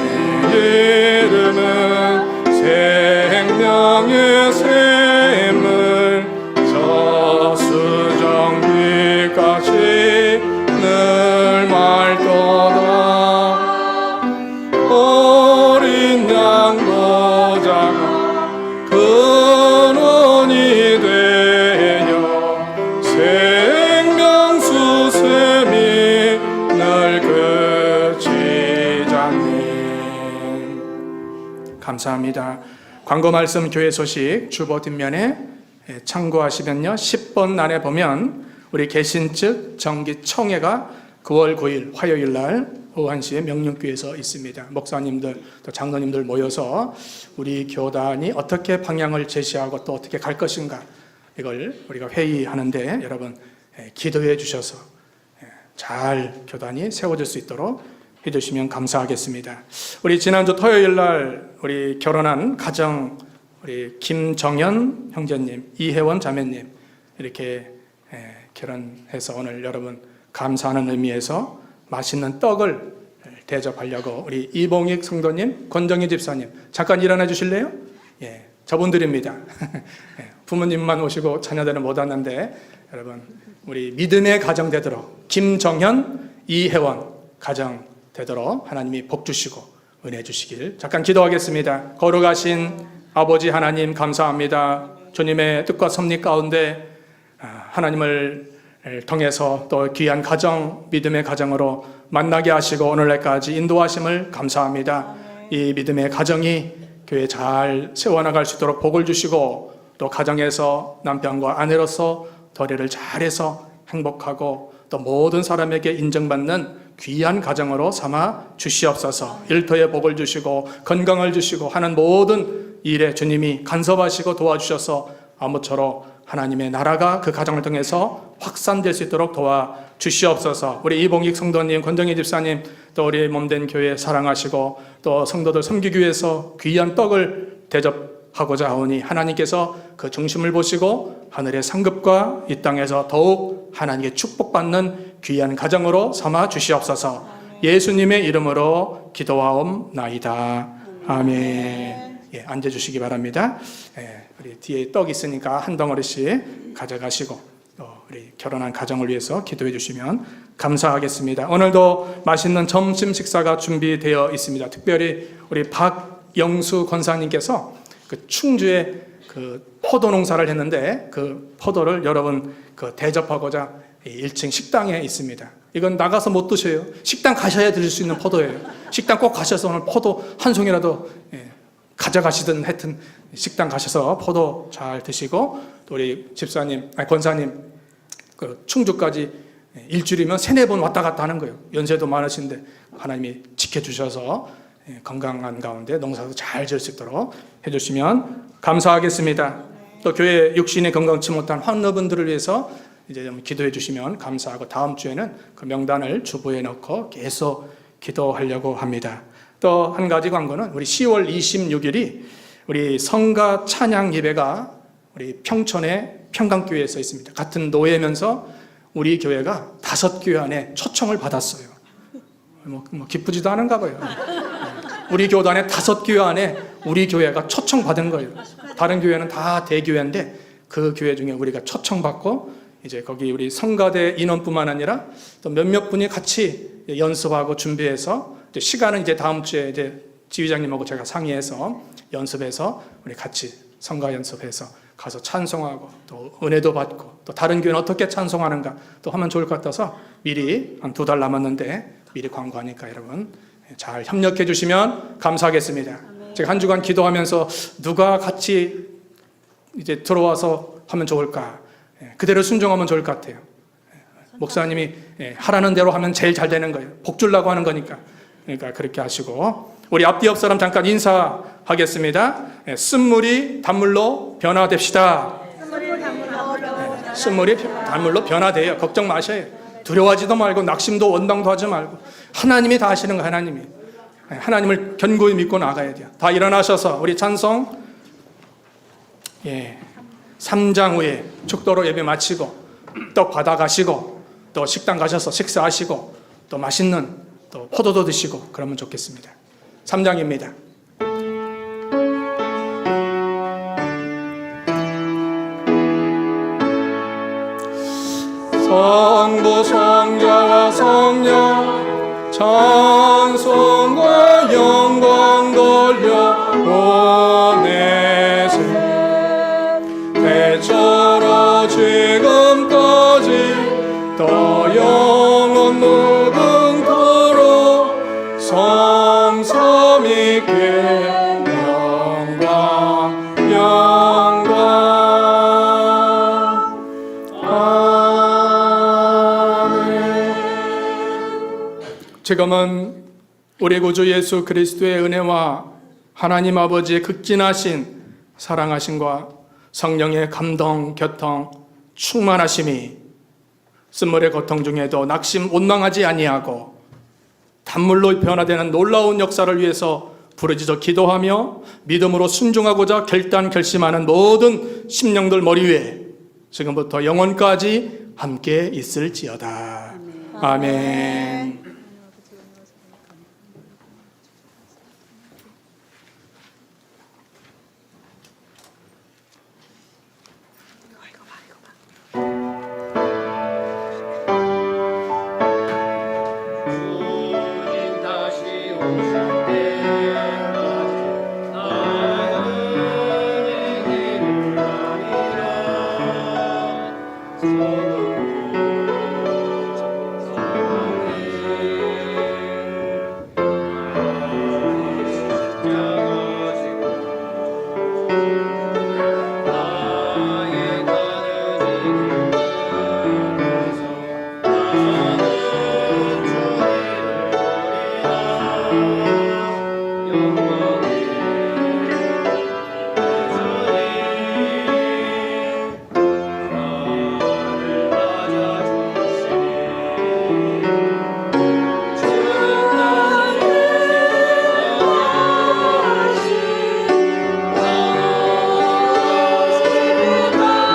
이름은 생명의 샘을 저수정비까지 늘 맑도다. 어린 양 보자가 근원이 되어 생명수 샘이 늘 그치자니. 감사합니다. 광고 말씀 교회 소식 주보 뒷면에 참고하시면요, 10번 난에 보면 우리 개신측 정기총회가 9월 9일 화요일 날 오후 1시에 명륜교회에서 있습니다. 목사님들 또 장로님들 모여서 우리 교단이 어떻게 방향을 제시하고 또 어떻게 갈 것인가, 이걸 우리가 회의하는데 여러분 기도해 주셔서 잘 교단이 세워질 수 있도록 해주시면 감사하겠습니다. 우리 지난주 토요일 날 우리 결혼한 가정, 우리 김정현 형제님, 이혜원 자매님 이렇게 결혼해서 오늘 여러분 감사하는 의미에서 맛있는 떡을 대접하려고 우리 이봉익 성도님, 권정희 집사님 잠깐 일어나 주실래요? 예, 저분들입니다. 부모님만 오시고 자녀들은 못 왔는데 여러분 우리 믿음의 가정 되도록 김정현, 이혜원 가정 되도록 하나님이 복 주시고 은혜 주시길 잠깐 기도하겠습니다. 거룩하신 아버지 하나님 감사합니다. 주님의 뜻과 섭리 가운데 하나님을 통해서 또 귀한 가정, 믿음의 가정으로 만나게 하시고 오늘날까지 인도하심을 감사합니다. 이 믿음의 가정이 교회 잘 세워나갈 수 있도록 복을 주시고 또 가정에서 남편과 아내로서 도래를 잘해서 행복하고 또 모든 사람에게 인정받는 귀한 가정으로 삼아 주시옵소서. 일터에 복을 주시고 건강을 주시고 하는 모든 일에 주님이 간섭하시고 도와주셔서 아무쪼록 하나님의 나라가 그 가정을 통해서 확산될 수 있도록 도와주시옵소서. 우리 이봉익 성도님, 권정희 집사님 또 우리 몸된 교회 사랑하시고 또 성도들 섬기기 위해서 귀한 떡을 대접하고자 하오니 하나님께서 그 중심을 보시고 하늘의 상급과 이 땅에서 더욱 하나님께 축복받는 귀한 가정으로 삼아 주시옵소서. 예수님의 이름으로 기도하옵나이다. 아멘. 예, 앉아주시기 바랍니다. 예, 우리 뒤에 떡 있으니까 한 덩어리씩 가져가시고 또 우리 결혼한 가정을 위해서 기도해 주시면 감사하겠습니다. 오늘도 맛있는 점심 식사가 준비되어 있습니다. 특별히 우리 박영수 권사님께서 그 충주에 그 포도 농사를 했는데 그 포도를 여러분 그 대접하고자 1층 식당에 있습니다. 이건 나가서 못 드셔요. 식당 가셔야 드실 수 있는 포도예요. 식당 꼭 가셔서 오늘 포도 한 송이라도 가져가시든 하여튼 식당 가셔서 포도 잘 드시고 또 우리 집사님, 권사님 그 충주까지 일주일이면 3-4번 왔다 갔다 하는 거예요. 연세도 많으신데 하나님이 지켜주셔서 건강한 가운데 농사도 잘 지을 수 있도록 해주시면 감사하겠습니다. 또 교회 육신이 건강치 못한 환우분들을 위해서 이제 좀 기도해 주시면 감사하고 다음 주에는 그 명단을 주보에 넣고 계속 기도하려고 합니다. 또 한 가지 광고는 우리 10월 26일이 우리 성가 찬양 예배가 우리 평촌의 평강교회에서 있습니다. 같은 노예면서 우리 교회가 5교회 안에 초청을 받았어요. 뭐 기쁘지도 않은가 봐요. 우리 교단의 5교회 안에 우리 교회가 초청받은 거예요. 다른 교회는 다 대교회인데 그 교회 중에 우리가 초청받고 이제 거기 우리 성가대 인원뿐만 아니라 또 몇몇 분이 같이 연습하고 준비해서 시간은 이제 다음 주에 이제 지휘장님하고 제가 상의해서 연습해서 우리 같이 성가 연습해서 가서 찬송하고 또 은혜도 받고 또 다른 교회는 어떻게 찬송하는가 또 하면 좋을 것 같아서 미리 한 2달 남았는데 미리 광고하니까 여러분 잘 협력해 주시면 감사하겠습니다. 제가 한 주간 기도하면서 누가 같이 이제 들어와서 하면 좋을까, 그대로 순종하면 좋을 것 같아요. 목사님이 하라는 대로 하면 제일 잘 되는 거예요. 복 주려고 하는 거니까. 그러니까 그렇게 하시고 우리 앞뒤 옆 사람 잠깐 인사하겠습니다. 쓴물이 단물로 변화됩시다. 쓴물이 단물로 변화돼요. 걱정 마셔요. 두려워하지도 말고 낙심도 원망도 하지 말고 하나님이 다 하시는 거예요. 하나님이 하나님을 견고히 믿고 나가야 돼요. 다 일어나셔서 우리 찬송 3장 후에 축도로 예배 마치고 떡 받아가시고 또 식당 가셔서 식사하시고 또 맛있는 또 포도도 드시고 그러면 좋겠습니다. 3장입니다. 성부 성자와 성령 찬송과 영광 돌려 보내세 대처로 지금까지 또 영원 무궁토록 성삼 있게 영광 영광 지금은 우리 구주 예수 그리스도의 은혜와 하나님 아버지의 극진하신 사랑하심과 성령의 감동, 교통, 충만하심이 쓴물의 고통 중에도 낙심 원망하지 아니하고 단물로 변화되는 놀라운 역사를 위해서 부르짖어 기도하며 믿음으로 순종하고자 결단결심하는 모든 심령들 머리 위에 지금부터 영원까지 함께 있을지어다. 아멘.